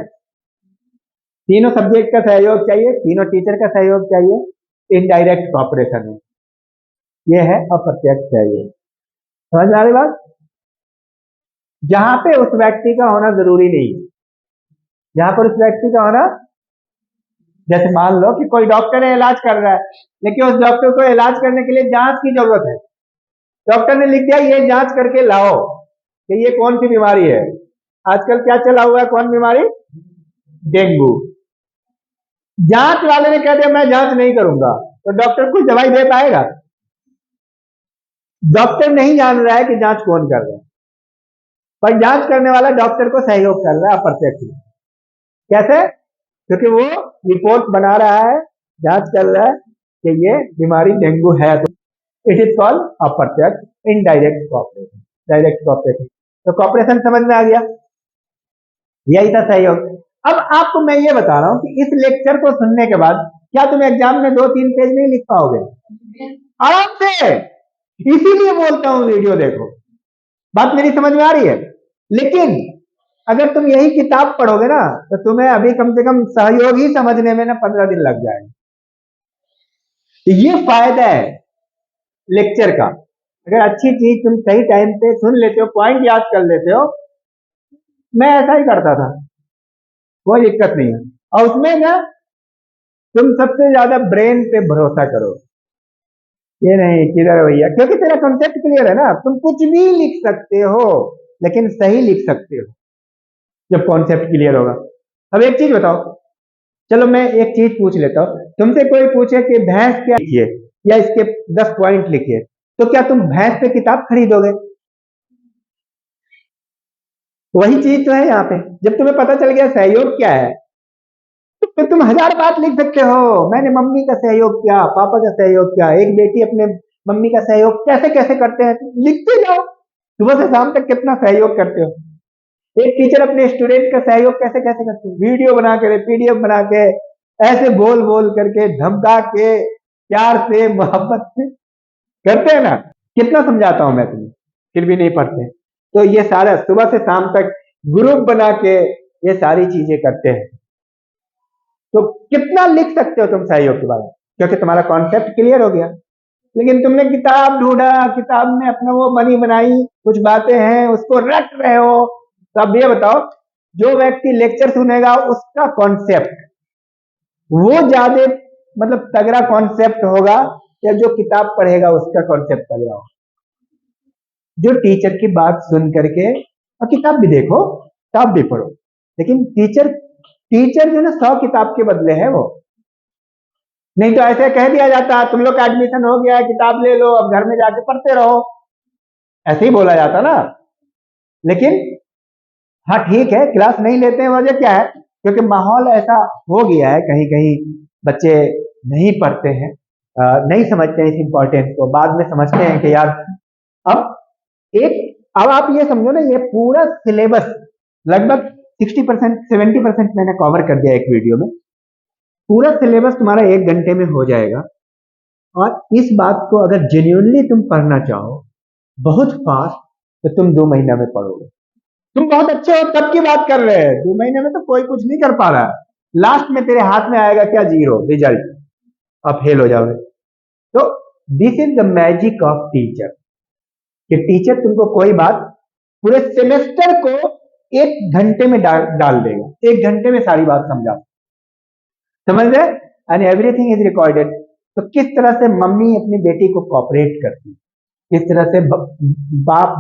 तीनों सब्जेक्ट का सहयोग चाहिए, तीनों टीचर का सहयोग चाहिए, इनडायरेक्ट कॉपरेशन है, ये है अप्रत्यक्ष सहयोग। समझ में आ रही बात? जहां पे उस व्यक्ति का होना जरूरी नहीं है, जहां पर उस व्यक्ति का होना, जैसे मान लो कि कोई डॉक्टर है, इलाज कर रहा है, लेकिन उस डॉक्टर को इलाज करने के लिए जांच की जरूरत है। डॉक्टर ने लिख दिया ये जांच करके लाओ कि ये कौन सी बीमारी है। आजकल क्या चला हुआ है, कौन बीमारी? डेंगू। जांच वाले ने कह दिया मैं जांच नहीं करूंगा, तो डॉक्टर कुछ दवाई दे पाएगा? डॉक्टर नहीं जान रहा है कि जांच कौन कर रहा है, पर जांच करने वाला डॉक्टर को सहयोग कर रहा है अप्रत्यक्ष। कैसे? क्योंकि वो रिपोर्ट बना रहा है, जांच कर रहा है कि ये बीमारी डेंगू है, तो इट इज कॉल्ड अप्रत्यक्ष, इनडायरेक्ट कोऑपरेशन। डायरेक्ट कोऑपरेशन, तो कोऑपरेशन समझ में आ गया, यही था सहयोग। अब आपको मैं ये बता रहा हूं कि इस लेक्चर को सुनने के बाद क्या तुम एग्जाम में 2-3 पेज नहीं लिख पाओगे? आराम से। इसीलिए बोलता हूं वीडियो देखो। बात मेरी समझ में आ रही है? लेकिन अगर तुम यही किताब पढ़ोगे ना, तो तुम्हें अभी कम से कम सहयोग ही समझने में ना 15 दिन लग जाएंगे। ये फायदा है लेक्चर का। अगर अच्छी चीज तुम सही टाइम पे सुन लेते हो, पॉइंट याद कर लेते हो, मैं ऐसा ही करता था, कोई दिक्कत नहीं है। और उसमें ना तुम सबसे ज्यादा ब्रेन पे भरोसा करो, ये नहीं किधर है भैया, क्योंकि तेरा कॉन्सेप्ट क्लियर है ना, तुम कुछ भी लिख सकते हो लेकिन सही लिख सकते हो जब कॉन्सेप्ट क्लियर होगा। अब एक चीज बताओ, चलो मैं एक चीज पूछ लेता हूँ, तुमसे कोई पूछे कि भैंस क्या लिखिए या इसके 10 पॉइंट लिखिए, तो क्या तुम भैंस पे किताब खरीदोगे? वही चीज तो है यहाँ पे, जब तुम्हें पता चल गया सहयोग क्या है, तो फिर तुम हजार बात लिख सकते हो। मैंने मम्मी का सहयोग किया, पापा का सहयोग किया, एक बेटी अपने मम्मी का सहयोग कैसे कैसे करते हैं, लिखते जाओ। सुबह से शाम तक कितना सहयोग करते हो, एक टीचर अपने स्टूडेंट का सहयोग कैसे कैसे करते हैं, वीडियो बना के, पीडीएफ बना के, ऐसे बोल बोल करके, धमका के, प्यार से, मोहब्बत से करते हैं ना। कितना समझाता हूं मैं तुम्हें, फिर भी नहीं पढ़ते। तो ये सारा सुबह से शाम तक ग्रुप बना के ये सारी चीजें करते हैं, तो कितना लिख सकते हो तुम सहयोग के बारे में, क्योंकि तुम्हारा कॉन्सेप्ट क्लियर हो गया। लेकिन तुमने किताब ढूंढा, किताब में अपना वो बनी बनाई कुछ बातें हैं, उसको रट रहे हो। तो अब ये बताओ, जो व्यक्ति लेक्चर सुनेगा उसका कॉन्सेप्ट वो ज्यादा मतलब तगड़ा कॉन्सेप्ट होगा, या जो किताब पढ़ेगा उसका कॉन्सेप्ट तगड़ा होगा? जो टीचर की बात सुन करके, और किताब भी देखो, किताब भी पढ़ो, लेकिन टीचर टीचर जो ना 100 किताब के बदले है वो। नहीं तो ऐसे कह दिया जाता तुम लोग का एडमिशन हो गया, किताब ले लो, अब घर में जाके पढ़ते रहो, ऐसे ही बोला जाता ना। लेकिन हाँ ठीक है, क्लास नहीं लेते हैं, वजह क्या है? क्योंकि माहौल ऐसा हो गया है, कहीं कहीं बच्चे नहीं पढ़ते हैं, नहीं समझते हैं इस इंपॉर्टेंस को, बाद में समझते हैं कि यार अब एक अब आप ये समझो ना, ये पूरा सिलेबस लगभग 60% 70% मैंने कवर कर दिया एक वीडियो में। पूरा सिलेबस तुम्हारा 1 घंटे में हो जाएगा, और इस बात को अगर जेन्युइनली तुम पढ़ना चाहो बहुत फास्ट, तो तुम 2 महीना में पढ़ोगे। तुम बहुत अच्छे हो तब की बात कर रहे हैं, 2 महीने में तो कोई कुछ नहीं कर पा रहा है। लास्ट में तेरे हाथ में आएगा क्या? जीरो रिजल्ट, अब फेल हो जाओगे। तो this is the magic of teacher, कि टीचर तुमको कोई बात पूरे सेमेस्टर को 1 घंटे में डाल देगा, 1 घंटे में सारी बात समझ रहे? And everything is recorded. तो किस तरह से मम्मी अपनी बेटी को कॉपरेट करती, किस तरह से बाप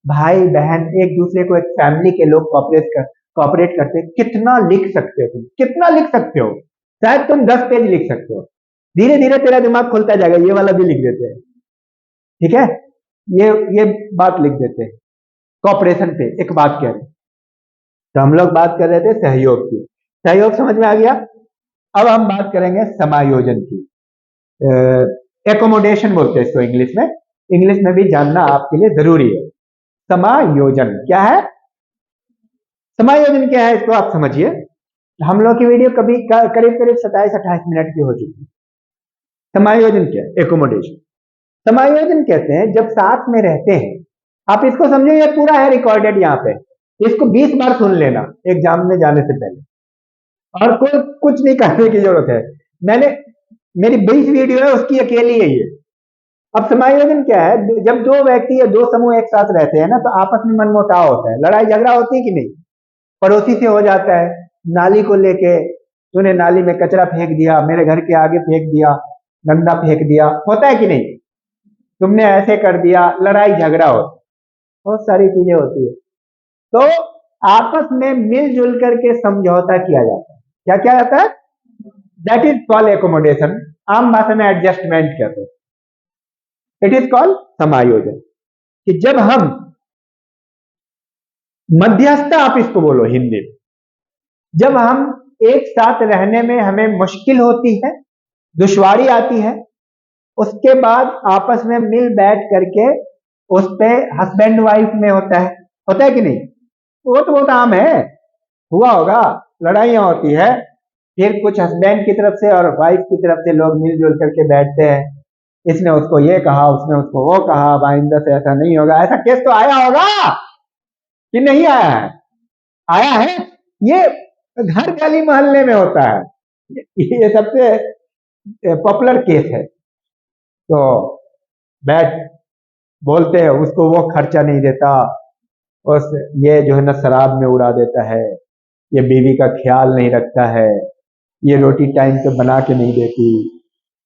भाई बहन एक दूसरे को, एक फैमिली के लोग कॉपरेट करते, कितना लिख सकते हो तुम, कितना लिख सकते हो? शायद तुम 10 पेज लिख सकते हो, धीरे धीरे तेरा दिमाग खुलता जाएगा, ये वाला भी लिख देते हैं, ठीक है, ये बात लिख देते हैं। कॉपरेशन पे एक बात कह रहे, तो हम लोग बात कर रहे थे सहयोग की, सहयोग समझ में आ गया। अब हम बात करेंगे समायोजन की, एकोमोडेशन बोलते हैं इसको इंग्लिश में भी जानना आपके लिए जरूरी है। समायोजन क्या है? समायोजन क्या है इसको आप समझिए। हम लोग की वीडियो कभी करीब करीब 27-28 मिनट की हो चुकी है। समायोजन क्या है? एकोमोडेशन। समायोजन कहते हैं जब साथ में रहते हैं, आप इसको समझो, ये पूरा है रिकॉर्डेड यहाँ पे, इसको 20 बार सुन लेना एग्जाम में जाने से पहले, और कोई कुछ नहीं करने की जरूरत है। मेरी 20 वीडियो है उसकी अकेली है ये। अब समायोजन क्या है? जब दो व्यक्ति या दो समूह एक साथ रहते हैं ना, तो आपस में मनमुटाव होता है, लड़ाई झगड़ा होती है कि नहीं? पड़ोसी से हो जाता है, नाली को लेके, तूने नाली में कचरा फेंक दिया, मेरे घर के आगे फेंक दिया, गंदा फेंक दिया, होता है कि नहीं? तुमने ऐसे कर दिया, लड़ाई झगड़ा होता है, बहुत सारी चीजें होती है। तो आपस में मिलजुल करके समझौता किया जाता है। क्या किया जाता है? दैट इज कॉल्ड एकोमोडेशन, आम भाषा में एडजस्टमेंट कहते हैं। इट इज कॉल्ड समायोजन, कि जब हम मध्यस्थता, आप इसको बोलो हिंदी में, जब हम एक साथ रहने में हमें मुश्किल होती है, दुश्वारी आती है, उसके बाद आपस में मिल बैठ करके उस पे हस्बैंड वाइफ में होता है कि नहीं? वो तो बहुत आम है, हुआ होगा, लड़ाइयां होती है, फिर कुछ हस्बैंड की तरफ से और वाइफ की तरफ से लोग मिलजुल करके बैठते हैं, इसने उसको ये कहा, उसने उसको वो कहा, आइंदा से ऐसा नहीं होगा। ऐसा केस तो आया होगा कि नहीं आया है? आया है, ये घर गली मोहल्ले में होता है, ये सबसे पॉपुलर केस है। तो बैठ बोलते हैं, उसको वो खर्चा नहीं देता, उस ये जो है ना शराब में उड़ा देता है, ये बीवी का ख्याल नहीं रखता है, ये रोटी टाइम पे बना के नहीं देती,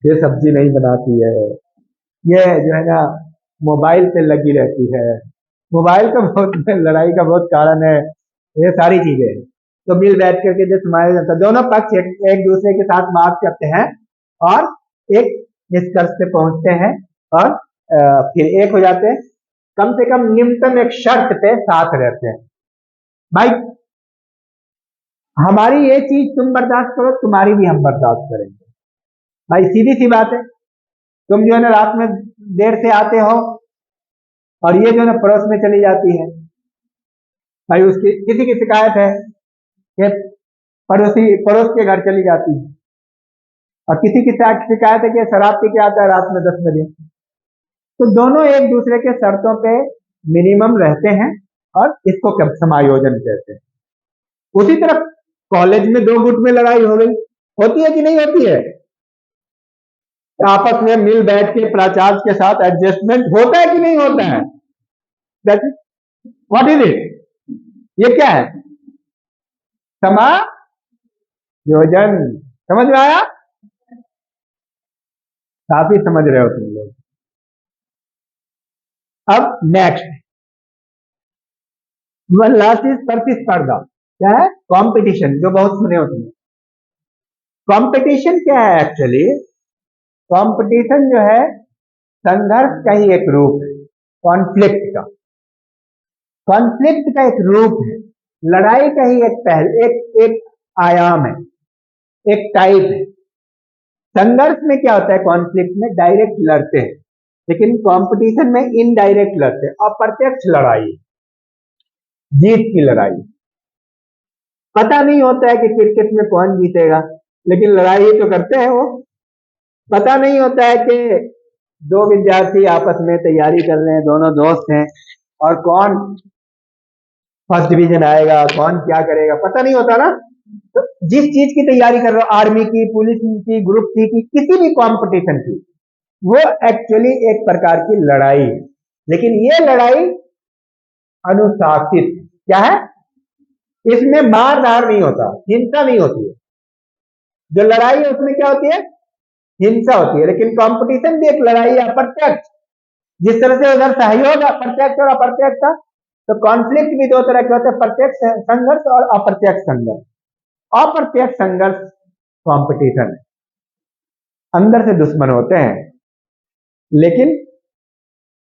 ये सब्जी नहीं बनाती है, ये जो है ना मोबाइल पे लगी रहती है, मोबाइल का बहुत लड़ाई का बहुत कारण है, ये सारी चीजें। तो मिल बैठ करके जो समाया जाता है, दोनों पक्ष एक दूसरे के साथ बात करते हैं और एक निष्कर्ष पे पहुंचते हैं और फिर एक हो जाते हैं, कम से कम न्यूनतम एक शर्त पे साथ रहते हैं। भाई हमारी ये चीज तुम बर्दाश्त करो, तुम्हारी भी हम बर्दाश्त करेंगे। भाई सीधी सी बात है, तुम जो है ना रात में देर से आते हो और ये जो है ना पड़ोस में चली जाती है, भाई उसकी किसी की शिकायत है कि पड़ोस के घर चली जाती है, और किसी की शिकायत है कि शराब पी के आता है रात में 10 बजे। तो दोनों एक दूसरे के शर्तों पे मिनिमम रहते हैं और इसको समायोजन कहते हैं। उसी तरह कॉलेज में 2 गुट में लड़ाई हो गई, होती है कि नहीं होती है? आपस में मिल बैठ के प्राचार्य के साथ एडजस्टमेंट होता है कि नहीं होता है? What is it? ये क्या है? समायोजन। समझ में आया? काफी समझ रहे हो तुम लोग। अब नेक्स्ट वन लास्ट इज प्रतिस्पर्धा। क्या है? कंपटीशन, जो बहुत सुने हो तुमने। कंपटीशन क्या है? एक्चुअली कंपटीशन जो है संघर्ष का ही एक रूप है, कॉन्फ्लिक्ट का। कॉन्फ्लिक्ट का एक रूप है, लड़ाई का ही एक आयाम है, एक टाइप है। संघर्ष में क्या होता है? कॉन्फ्लिक्ट में डायरेक्ट लड़ते हैं, लेकिन कंपटीशन में इनडायरेक्ट लड़ते हैं, अप्रत्यक्ष लड़ाई, जीत की लड़ाई। पता नहीं होता है कि क्रिकेट में कौन जीतेगा, लेकिन लड़ाई तो करते हैं वो। पता नहीं होता है कि 2 विद्यार्थी आपस में तैयारी कर रहे हैं, दोनों दोस्त हैं, और कौन फर्स्ट डिवीजन आएगा, कौन क्या करेगा, पता नहीं होता ना। तो जिस चीज की तैयारी कर रहे हो, आर्मी की, पुलिस की, ग्रुप सी की, किसी भी कंपटीशन की, वो एक्चुअली एक प्रकार की लड़ाई है। लेकिन ये लड़ाई अनुशासित, क्या है? इसमें मार धार नहीं होता, हिंसा नहीं होती है। जो लड़ाई है उसमें क्या होती है? हिंसा होती है। लेकिन कंपटीशन भी एक लड़ाई है अप्रत्यक्ष, जिस तरह से उधर सहयोग प्रत्यक्ष और अप्रत्यक्ष था, तो कॉन्फ्लिक्ट भी 2 तरह के होते हैं, प्रत्यक्ष संघर्ष और अप्रत्यक्ष संघर्ष। अप्रत्यक्ष संघर्ष कंपटीशन है, अंदर से दुश्मन होते हैं, लेकिन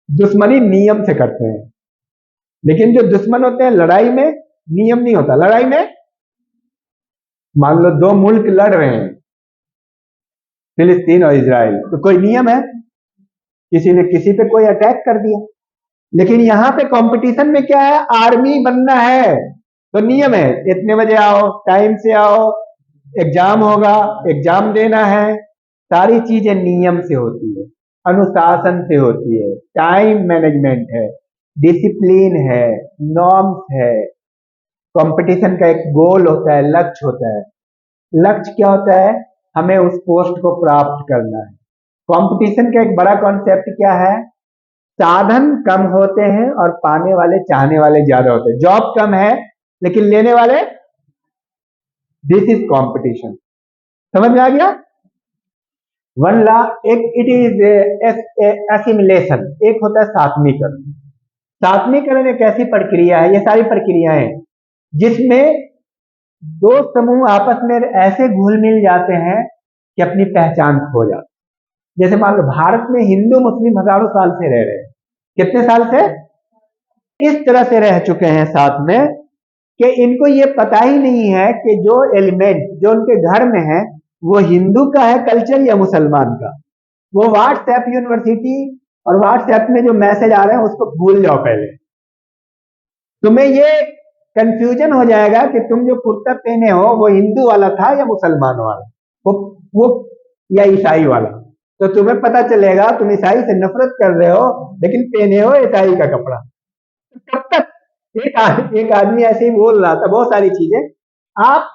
दुश्मनी नियम से करते हैं। लेकिन जो दुश्मन होते हैं लड़ाई में, नियम नहीं होता। लड़ाई में मान लो 2 मुल्क लड़ रहे हैं, फिलिस्तीन और इजराइल, तो कोई नियम है? किसी ने किसी पे कोई अटैक कर दिया। लेकिन यहां पे कंपटीशन में क्या है? आर्मी बनना है, तो नियम है, इतने बजे आओ, टाइम से आओ, एग्जाम होगा, एग्जाम देना है। सारी चीजें नियम से होती है, अनुशासन से होती है, टाइम मैनेजमेंट है, डिसिप्लिन है, नॉर्म्स है। कंपटीशन का एक गोल होता है, लक्ष्य होता है। लक्ष्य क्या होता है? हमें उस पोस्ट को प्राप्त करना है। कंपटीशन का एक बड़ा कॉन्सेप्ट क्या है? साधन कम होते हैं और पाने वाले, चाहने वाले ज्यादा होते हैं। जॉब कम है लेकिन लेने वाले, दिस इज कंपटीशन। समझ में आ गया? वन ला एक इट इज एसिमिलेशन, एक होता है सात्मीकरण। सात्मीकरण एक ऐसी प्रक्रिया है, ये सारी प्रक्रियाएं जिसमें 2 समूह आपस में ऐसे घुल मिल जाते हैं कि अपनी पहचान खो जाते। जैसे मान लो भारत में हिंदू मुस्लिम हजारों साल से रह रहे हैं। कितने साल से? इस तरह से रह चुके हैं साथ में कि इनको ये पता ही नहीं है कि जो एलिमेंट जो उनके घर में है वो हिंदू का है कल्चर या मुसलमान का। वो व्हाट्सएप यूनिवर्सिटी और व्हाट्सएप में जो मैसेज आ रहे हैं उसको भूल जाओ। पहले तुम्हें ये कंफ्यूजन हो जाएगा कि तुम जो कुर्ता पहने हो वो हिंदू वाला था या मुसलमान वाला, वो या ईसाई वाला। तो तुम्हें पता चलेगा तुम ईसाई से नफरत कर रहे हो लेकिन पहने हो ईसाई का कपड़ा। तब तक एक आदमी ऐसे ही बोल रहा था बहुत सारी चीजें। आप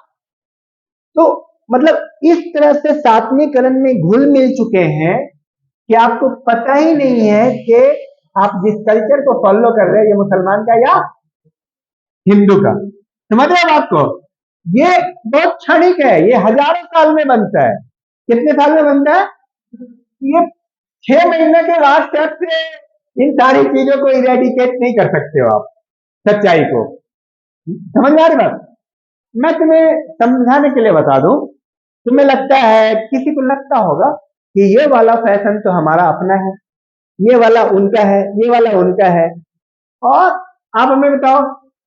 तो मतलब इस तरह से सात्मीकरण में घुल मिल चुके हैं कि आपको पता ही नहीं है कि आप जिस कल्चर को फॉलो कर रहे हैं ये मुसलमान का या हिंदू का। समझ रहे हो आपको? ये बहुत क्षणिक है, ये हजारों साल में बनता है। कितने साल में बनता है? ये 6 महीने के व्हाट्सएप से इन सारी चीजों को इरेडिकेट नहीं कर सकते हो आप, सच्चाई को। समझ में आ रही बात? मैं तुम्हें समझाने के लिए बता दूं। तुम्हें लगता है, किसी को लगता होगा कि ये वाला फैशन तो हमारा अपना है, ये वाला उनका है, ये वाला उनका है। और आप हमें बताओ,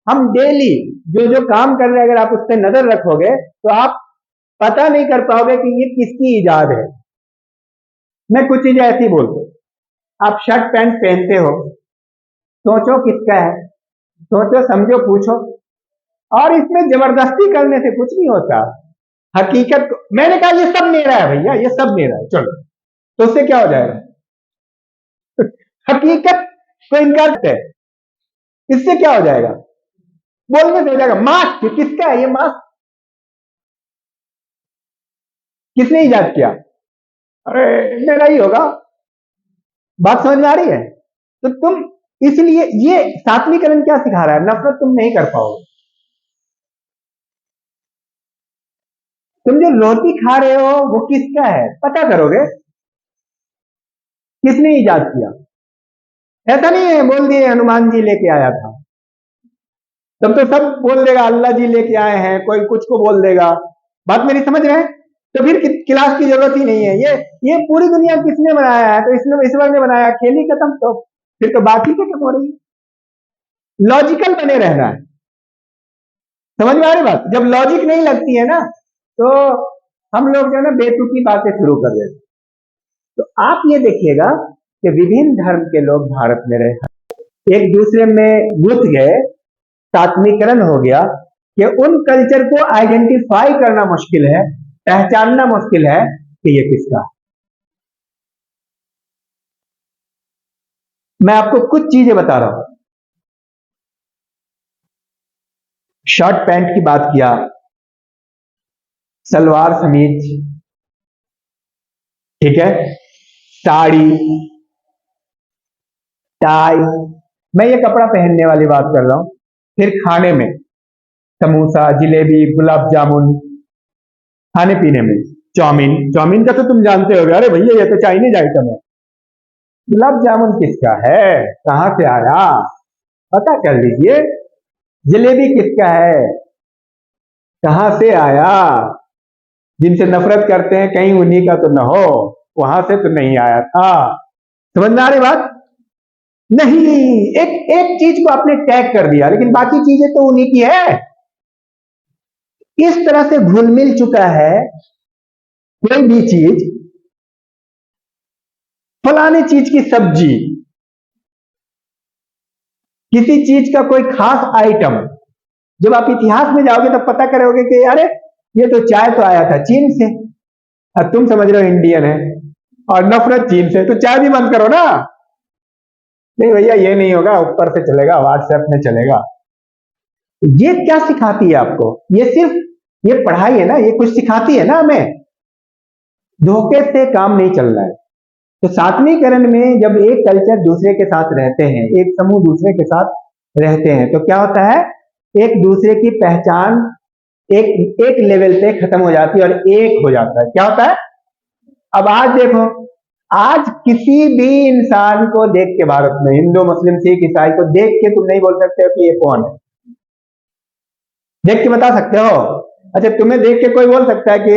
हम डेली जो जो काम कर रहे हैं, अगर आप उस पर नजर रखोगे तो आप पता नहीं कर पाओगे कि ये किसकी इजाद है। मैं कुछ चीजें ऐसी बोलता हूं। आप शर्ट पैंट पहनते हो, सोचो किसका है, सोचो समझो पूछो। और इसमें जबरदस्ती करने से कुछ नहीं होता। हकीकत मैंने कहा ये सब मेरा है भैया, ये सब मेरा है, चलो, तो उससे क्या हो जाएगा? हकीकत को इनकार करते हैं, इससे क्या हो जाएगा? बोलने से हो जाएगा। मास्क किसका है? ये मास्क किसने इजाद किया? अरे मेरा ही होगा। बात समझ में आ रही है? तो तुम, इसलिए ये सात्विकरण क्या सिखा रहा है? नफरत तुम नहीं कर पाओगे। तुम जो रोटी खा रहे हो वो किसका है पता करोगे, किसने इजाद किया। ऐसा नहीं है बोल दिए हनुमान जी लेके आया था, तब तो सब बोल देगा अल्लाह जी लेके आए हैं, कोई कुछ को बोल देगा। बात मेरी समझ रहे हैं? तो फिर क्लास की जरूरत ही नहीं है। ये पूरी दुनिया किसने बनाया है? तो इसने ईश्वर ने बनाया, खेल ही खत्म। तो फिर तो बात ही खत्म हो रही है। लॉजिकल बने रहना है। समझ में आ रही बात? जब लॉजिक नहीं लगती है ना, तो हम लोग जो है ना बेतुकी बातें शुरू कर देते। तो आप ये देखिएगा कि विभिन्न धर्म के लोग भारत में रहे, एक दूसरे में घुस गए, सात्विकरण हो गया कि उन कल्चर को आइडेंटिफाई करना मुश्किल है, पहचानना मुश्किल है कि ये किसका है। मैं आपको कुछ चीजें बता रहा हूं। शर्ट पैंट की बात किया, सलवार समीज, ठीक है, साड़ी, टाई, मैं ये कपड़ा पहनने वाली बात कर रहा हूं। फिर खाने में समोसा, जिलेबी, गुलाब जामुन, खाने पीने में चाउमीन। चाउमीन का तो तुम जानते होगे, अरे भैया ये तो चाइनीज आइटम है। गुलाब जामुन किसका है, कहां से आया, पता कर लीजिए। जलेबी किसका है, कहां से आया। जिनसे नफरत करते हैं कहीं उन्हीं का तो न हो, वहां से तो नहीं आया था। समझ में आ रही बात? नहीं, एक एक चीज को आपने टैग कर दिया, लेकिन बाकी चीजें तो उन्हीं की है। इस तरह से घुल मिल चुका है कोई भी चीज, फलाने चीज की सब्जी, किसी चीज का कोई खास आइटम। जब आप इतिहास में जाओगे तब पता करोगे कि अरे ये तो चाय तो आया था चीन से, अब तुम समझ रहे हो इंडियन है और नफरत चीन से, तो चाय भी बंद करो ना। नहीं भैया ये नहीं होगा, ऊपर से चलेगा, व्हाट्सएप में चलेगा। ये क्या सिखाती है आपको? ये सिर्फ ये पढ़ाई है ना, ये कुछ सिखाती है ना हमें। धोखे से काम नहीं चल रहा है। तो सातवीकरण में जब एक कल्चर दूसरे के साथ रहते हैं, एक समूह दूसरे के साथ रहते हैं, तो क्या होता है, एक दूसरे की पहचान एक एक लेवल पे खत्म हो जाती है और एक हो जाता है। क्या होता है? अब आज देखो, आज किसी भी इंसान को देख के, भारत में हिंदू मुस्लिम सिख ईसाई को देख के तुम नहीं बोल सकते हो कि ये कौन है। देख के बता सकते हो? अच्छा, तुम्हें देख के कोई बोल सकता है कि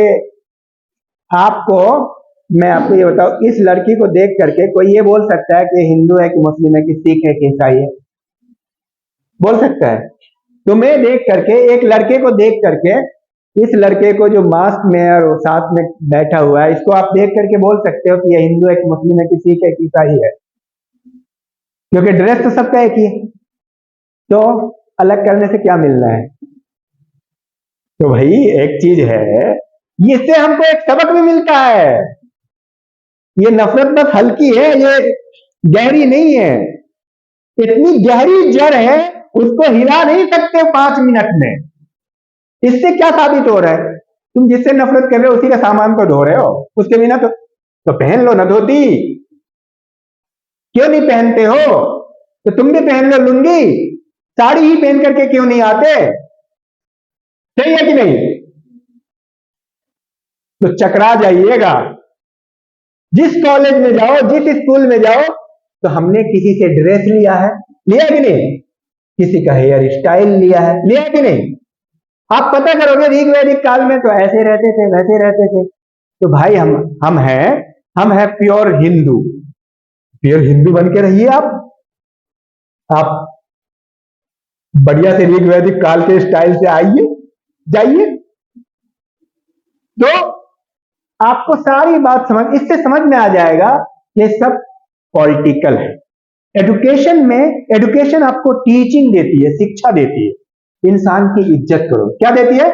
आपको, मैं आपको ये बताऊं, इस लड़की को देख करके कोई ये बोल सकता है कि हिंदू है कि मुस्लिम है कि सिख है कि ईसाई है? बोल सकता है? तुम्हें देख करके, एक लड़के को देख करके, इस लड़के को जो मास्क में और साथ में बैठा हुआ है, इसको आप देख करके बोल सकते हो कि ये हिंदू है कि मुस्लिम है कि सिख है कि ईसाई है, क्योंकि ड्रेस तो सबका एक ही है। तो अलग करने से क्या मिलना है? तो भाई एक चीज है, इससे हमको एक सबक भी मिलता है। ये नफरत बस हल्की है, ये गहरी नहीं है। इतनी गहरी जड़ है, उसको हिला नहीं सकते 5 मिनट में। इससे क्या साबित हो रहा है? तुम जिससे नफरत कर रहे हो उसी का सामान तो ढो रहे हो, उसके बिना तो पहन लो ना धोती। क्यों नहीं पहनते हो? तो तुम भी पहन लो लुंगी, साड़ी ही पहन करके क्यों नहीं आते? सही है कि नहीं? तो चकरा जाइएगा। जिस कॉलेज में जाओ, जिस स्कूल में जाओ, तो हमने किसी से ड्रेस लिया है, लिया कि नहीं? किसी का हेयर स्टाइल लिया है, लिया कि नहीं? आप पता करोगे ऋग वैदिक काल में तो ऐसे रहते थे, वैसे रहते थे। तो भाई हम हैं प्योर हिंदू। प्योर हिंदू बन के रहिए आप बढ़िया से ऋग वैदिक काल के स्टाइल से आइए, जाइए, तो आपको सारी बात इससे समझ में आ जाएगा ये सब पॉलिटिकल है। एजुकेशन आपको टीचिंग देती है, शिक्षा देती है। इंसान की इज्जत करो। क्या देती है?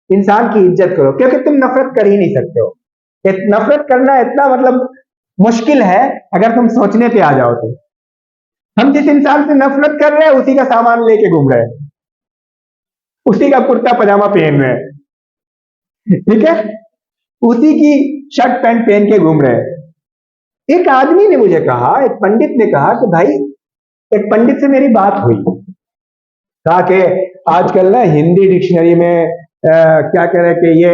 इंसान की इज्जत करो, क्योंकि तुम नफरत कर ही नहीं सकते हो। नफरत करना इतना मतलब मुश्किल है अगर तुम सोचने पे आ जाओ तो। हम जिस इंसान से नफरत कर रहे हैं उसी का सामान लेके घूम रहे हैं, उसी का कुर्ता पजामा पहन रहे हैं, ठीक है, उसी की शर्ट पैंट पहन के घूम रहे हैं। एक आदमी ने मुझे कहा, एक पंडित ने कहा कि भाई, एक पंडित से मेरी बात हुई, कहा कि आजकल ना हिंदी डिक्शनरी में क्या कह रहे कि ये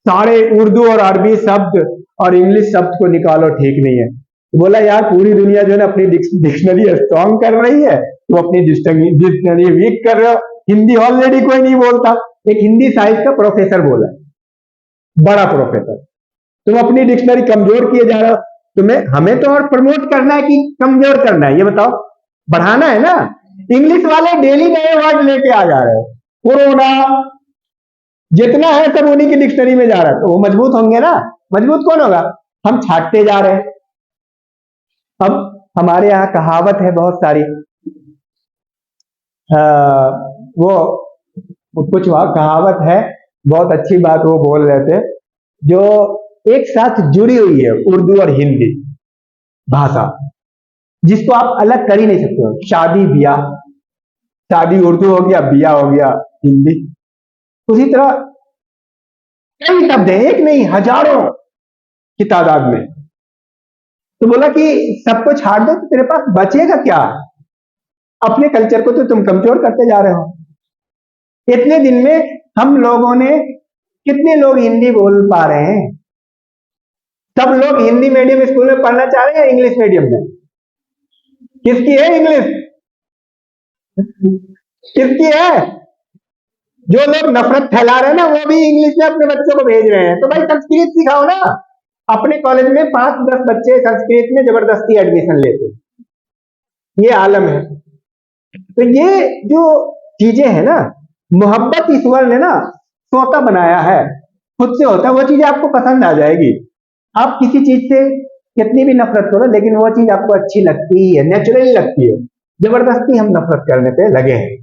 सारे उर्दू और अरबी शब्द और इंग्लिश शब्द को निकालो, ठीक नहीं है। तो बोला यार, पूरी दुनिया जो है ना अपनी डिक्शनरी स्ट्रॉन्ग कर रही है, तो अपनी डिक्शनरी वीक कर रहे हो। हिंदी ऑलरेडी कोई नहीं बोलता। एक हिंदी साहित्य का प्रोफेसर बोला, बड़ा प्रोफेसर, तुम अपनी डिक्शनरी कमजोर किए जा रहे हो। हमें तो और प्रमोट करना है कि कमजोर करना है? ये बताओ, बढ़ाना है ना। इंग्लिश वाले डेली नए वर्ड लेके आ जा रहे हो। कोरोना जितना है सब उन्हीं की डिक्शनरी में जा रहा है, तो वो मजबूत होंगे ना। मजबूत कौन होगा? हम छाटते जा रहे हैं। अब हमारे यहाँ कहावत है बहुत सारी, वो कुछ वहां कहावत है, बहुत अच्छी बात वो बोल रहे थे, जो एक साथ जुड़ी हुई है, उर्दू और हिंदी भाषा, जिसको आप अलग कर ही नहीं सकते हो। शादी ब्याह, शादी उर्दू हो गया, ब्याह हो गया हिंदी। उसी तरह कई शब्द हैं, एक नहीं हजारों की तादाद में। तो बोला कि सबको छाड़ दो तो तेरे पास बचेगा क्या? अपने कल्चर को तो तुम कमजोर करते जा रहे हो। इतने दिन में हम लोगों ने, कितने लोग हिंदी बोल पा रहे हैं? सब लोग हिंदी मीडियम स्कूल में पढ़ना चाह रहे हैं, इंग्लिश मीडियम में? किसकी है इंग्लिश? किसकी है? जो लोग नफरत फैला रहे हैं ना, वो भी इंग्लिश में अपने बच्चों को भेज रहे हैं। तो भाई संस्कृत सिखाओ ना। अपने कॉलेज में 5-10 बच्चे संस्कृत में जबरदस्ती एडमिशन लेते हैं, ये आलम है। तो ये जो चीजें हैं ना, मोहब्बत ईश्वर ने ना स्वतः बनाया है, खुद से होता है। वो चीजें आपको पसंद आ जाएगी। आप किसी चीज से कितनी भी नफरत करो, लेकिन वो चीज आपको अच्छी लगती है, नेचुरली लगती है। जबरदस्ती हम नफरत करने पे लगे हैं।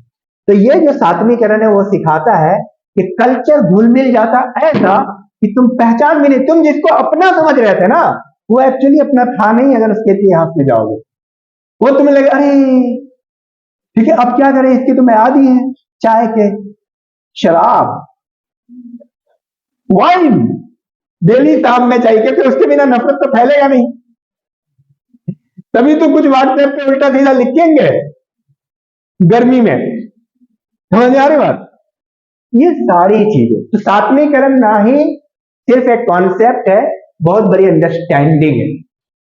तो ये जो सात्विकरण है वो सिखाता है कि कल्चर घुल मिल जाता ऐसा कि तुम पहचान भी नहीं। तुम जिसको अपना समझ रहे थे ना, वो एक्चुअली अपना था नहीं। अगर उसके इतिहास में जाओगे, वो तुम्हें लगे अरे ठीक है, अब क्या करें, इसके तुम्हें आदी है, चाय के, शराब, वाइन डेली शाम में चाहिए, क्योंकि उसके बिना नफरत तो फैलेगा नहीं। तभी तो कुछ व्हाट्सएप पे उल्टा सीधा लिखेंगे गर्मी में। समझ आ रही बात? ये सारी चीजें, तो सात्विकरण ना ही सिर्फ एक कॉन्सेप्ट है, बहुत बड़ी अंडरस्टैंडिंग है।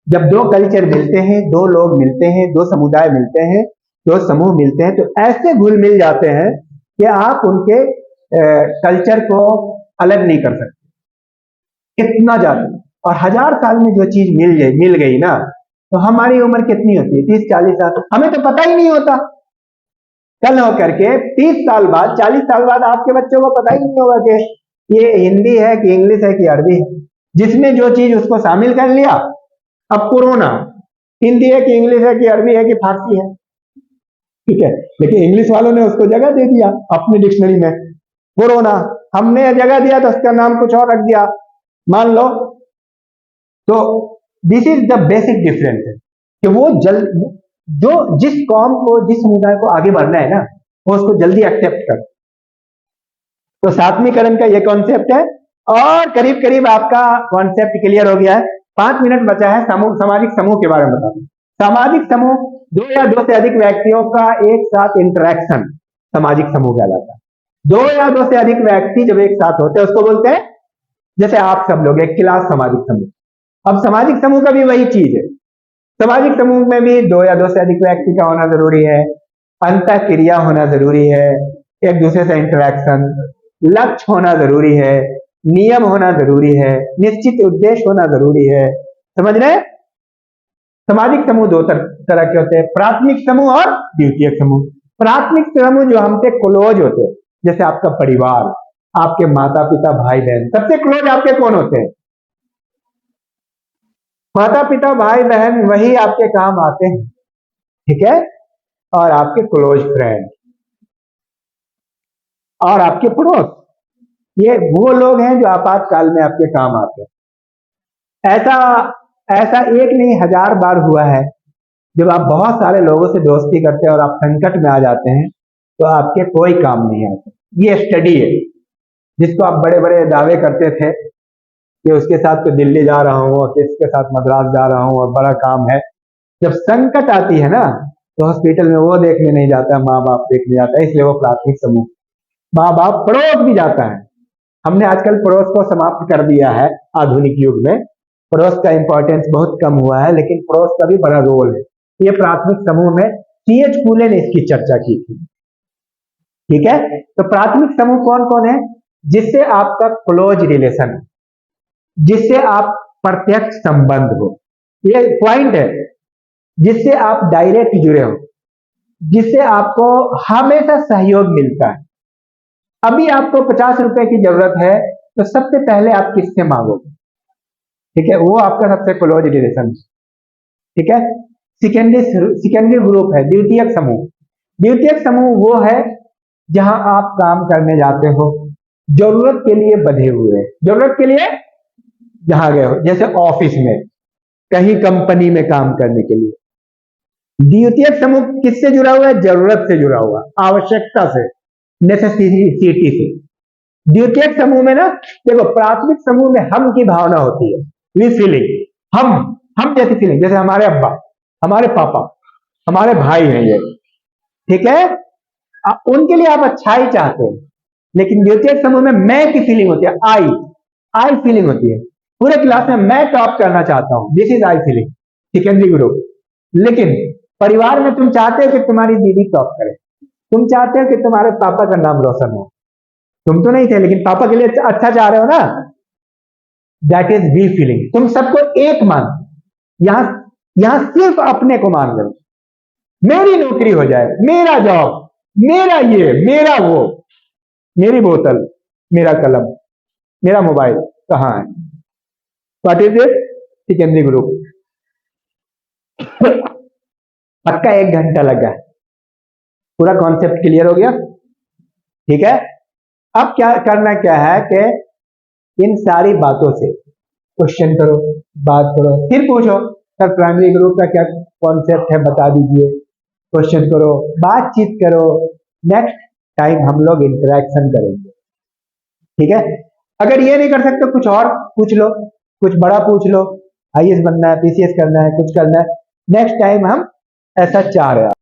जब दो कल्चर मिलते हैं, दो लोग मिलते हैं, दो समुदाय मिलते हैं, दो समूह मिलते हैं, तो ऐसे घुल मिल जाते हैं कि आप उनके कल्चर को अलग नहीं कर सकते, इतना ज्यादा। और 1000 साल में जो चीज मिल गई ना, तो हमारी उम्र कितनी होती है? 30-40 साल। हमें तो पता ही नहीं होता। कल होकर के 30 साल बाद, 40 साल बाद आपके बच्चों को पता ही नहीं होगा कि ये हिंदी है कि इंग्लिश है कि अरबी है। जिसने जो चीज उसको शामिल कर लिया। अब कोरोना हिंदी है कि इंग्लिश है कि अरबी है कि फारसी है, ठीक है, लेकिन इंग्लिश वालों ने उसको जगह दे दिया अपनी डिक्शनरी में। कोरोना हमने जगह दिया तो उसका नाम कुछ और रख दिया, मान लो। तो this is the basic difference है कि वो जो जिस कौम को, जिस समुदाय को आगे बढ़ना है ना, वो उसको जल्दी एक्सेप्ट कर। तो सात्विकरण का ये कॉन्सेप्ट है। और करीब करीब आपका कॉन्सेप्ट क्लियर हो गया है। 5 मिनट बचा है सामाजिक समूह के बारे में बता दूं। सामाजिक समूह 2 या 2 से अधिक व्यक्तियों का एक साथ इंटरेक्शन सामाजिक समूह कहलाता है। दो या दो से अधिक व्यक्ति जब एक साथ होते हैं उसको बोलते हैं, जैसे आप सब लोग एक क्लास सामाजिक समूह। अब सामाजिक समूह का भी वही चीज है। सामाजिक समूह में भी दो या दो से अधिक व्यक्ति का होना जरूरी है, अंतः क्रिया होना जरूरी है, एक दूसरे से इंटरेक्शन, लक्ष्य होना जरूरी है, नियम होना जरूरी है, निश्चित उद्देश्य होना जरूरी है। समझ रहे? सामाजिक समूह दो तरह के होते हैं, प्राथमिक समूह और द्वितीयक समूह। प्राथमिक समूह जो हमसे क्लोज होते हैं, जैसे आपका परिवार, आपके माता पिता भाई बहन, सबसे क्लोज आपके कौन होते हैं? माता पिता भाई बहन, वही आपके काम आते हैं, ठीक है। और आपके क्लोज फ्रेंड और आपके पड़ोस, ये वो लोग हैं जो आपातकाल में आपके काम आते हैं। ऐसा ऐसा एक नहीं हजार बार हुआ है, जब आप बहुत सारे लोगों से दोस्ती करते हैं और आप संकट में आ जाते हैं तो आपके कोई काम नहीं आते। ये स्टडी है, जिसको आप बड़े बड़े दावे करते थे कि उसके साथ तो दिल्ली जा रहा हूँ और किसके साथ मद्रास जा रहा हूँ और बड़ा काम है, जब संकट आती है ना तो हॉस्पिटल में वो देखने नहीं जाता, माँ बाप देखने जाता है। इसलिए वो प्राथमिक समूह, माँ बाप, पड़ोस भी जाता है। हमने आजकल पड़ोस को समाप्त कर दिया है। आधुनिक युग में पड़ोस का इंपॉर्टेंस बहुत कम हुआ है, लेकिन पड़ोस का भी बड़ा रोल है। ये प्राथमिक समूह में सीएच फूले ने इसकी चर्चा की थी, ठीक है। तो प्राथमिक समूह कौन कौन है? जिससे आपका क्लोज रिलेशन, जिससे आप प्रत्यक्ष संबंध हो, ये पॉइंट है। जिससे आप डायरेक्ट जुड़े हो, जिससे आपको हमेशा सहयोग मिलता है। अभी आपको 50 रुपए की जरूरत है तो सबसे पहले आप किससे मांगोगे? ठीक है, वो आपका सबसे क्लोज रिलेशन, ठीक है। सेकेंडरी ग्रुप है द्वितीयक समूह। द्वितीयक समूह वो है जहां आप काम करने जाते हो, जरूरत के लिए बंधे हुए, जरूरत के लिए जहां गए हो, जैसे ऑफिस में, कहीं कंपनी में काम करने के लिए। द्वितीयक समूह किससे जुड़ा हुआ है? जरूरत से जुड़ा हुआ, आवश्यकता से, नेसेसिटी से। द्वितीयक समूह में ना, देखो, प्राथमिक समूह में हम की भावना होती है, वी फीलिंग, हम जैसी फीलिंग, जैसे हमारे अब्बा, हमारे पापा, हमारे भाई हैं ये, ठीक है। उनके लिए आप अच्छाई चाहते हैं। लेकिन द्वितीयक समूह में मैं की फीलिंग होती है, आई फीलिंग होती है। पूरे क्लास में मैं टॉप करना चाहता हूं, this is I feeling, secondary group. लेकिन परिवार में तुम चाहते हो कि तुम्हारी दीदी टॉप करे, तुम चाहते हो कि तुम्हारे पापा का नाम रोशन हो। तुम तो नहीं थे, लेकिन पापा के लिए अच्छा चाह रहे हो ना, दैट इज वी फीलिंग। तुम सबको एक मान, यहां सिर्फ अपने को मान लो, मेरी नौकरी हो जाए, मेरा जॉब, मेरा ये, मेरा वो, मेरी बोतल, मेरा कलम, मेरा मोबाइल कहां है? What is it? Secondary group. पक्का 1 घंटा लगा, पूरा कॉन्सेप्ट क्लियर हो गया, ठीक है। अब क्या करना, क्या है कि इन सारी बातों से क्वेश्चन करो, बात करो, फिर पूछो सर प्राइमरी ग्रुप का क्या कॉन्सेप्ट है बता दीजिए, क्वेश्चन करो, बातचीत करो। नेक्स्ट टाइम हम लोग इंटरेक्शन करेंगे, ठीक है। अगर ये नहीं कर सकते कुछ और पूछ लो, कुछ बड़ा पूछ लो, आईएएस बनना है, पीसीएस करना है, कुछ करना है, नेक्स्ट टाइम हम ऐसा चाह रहे हैं।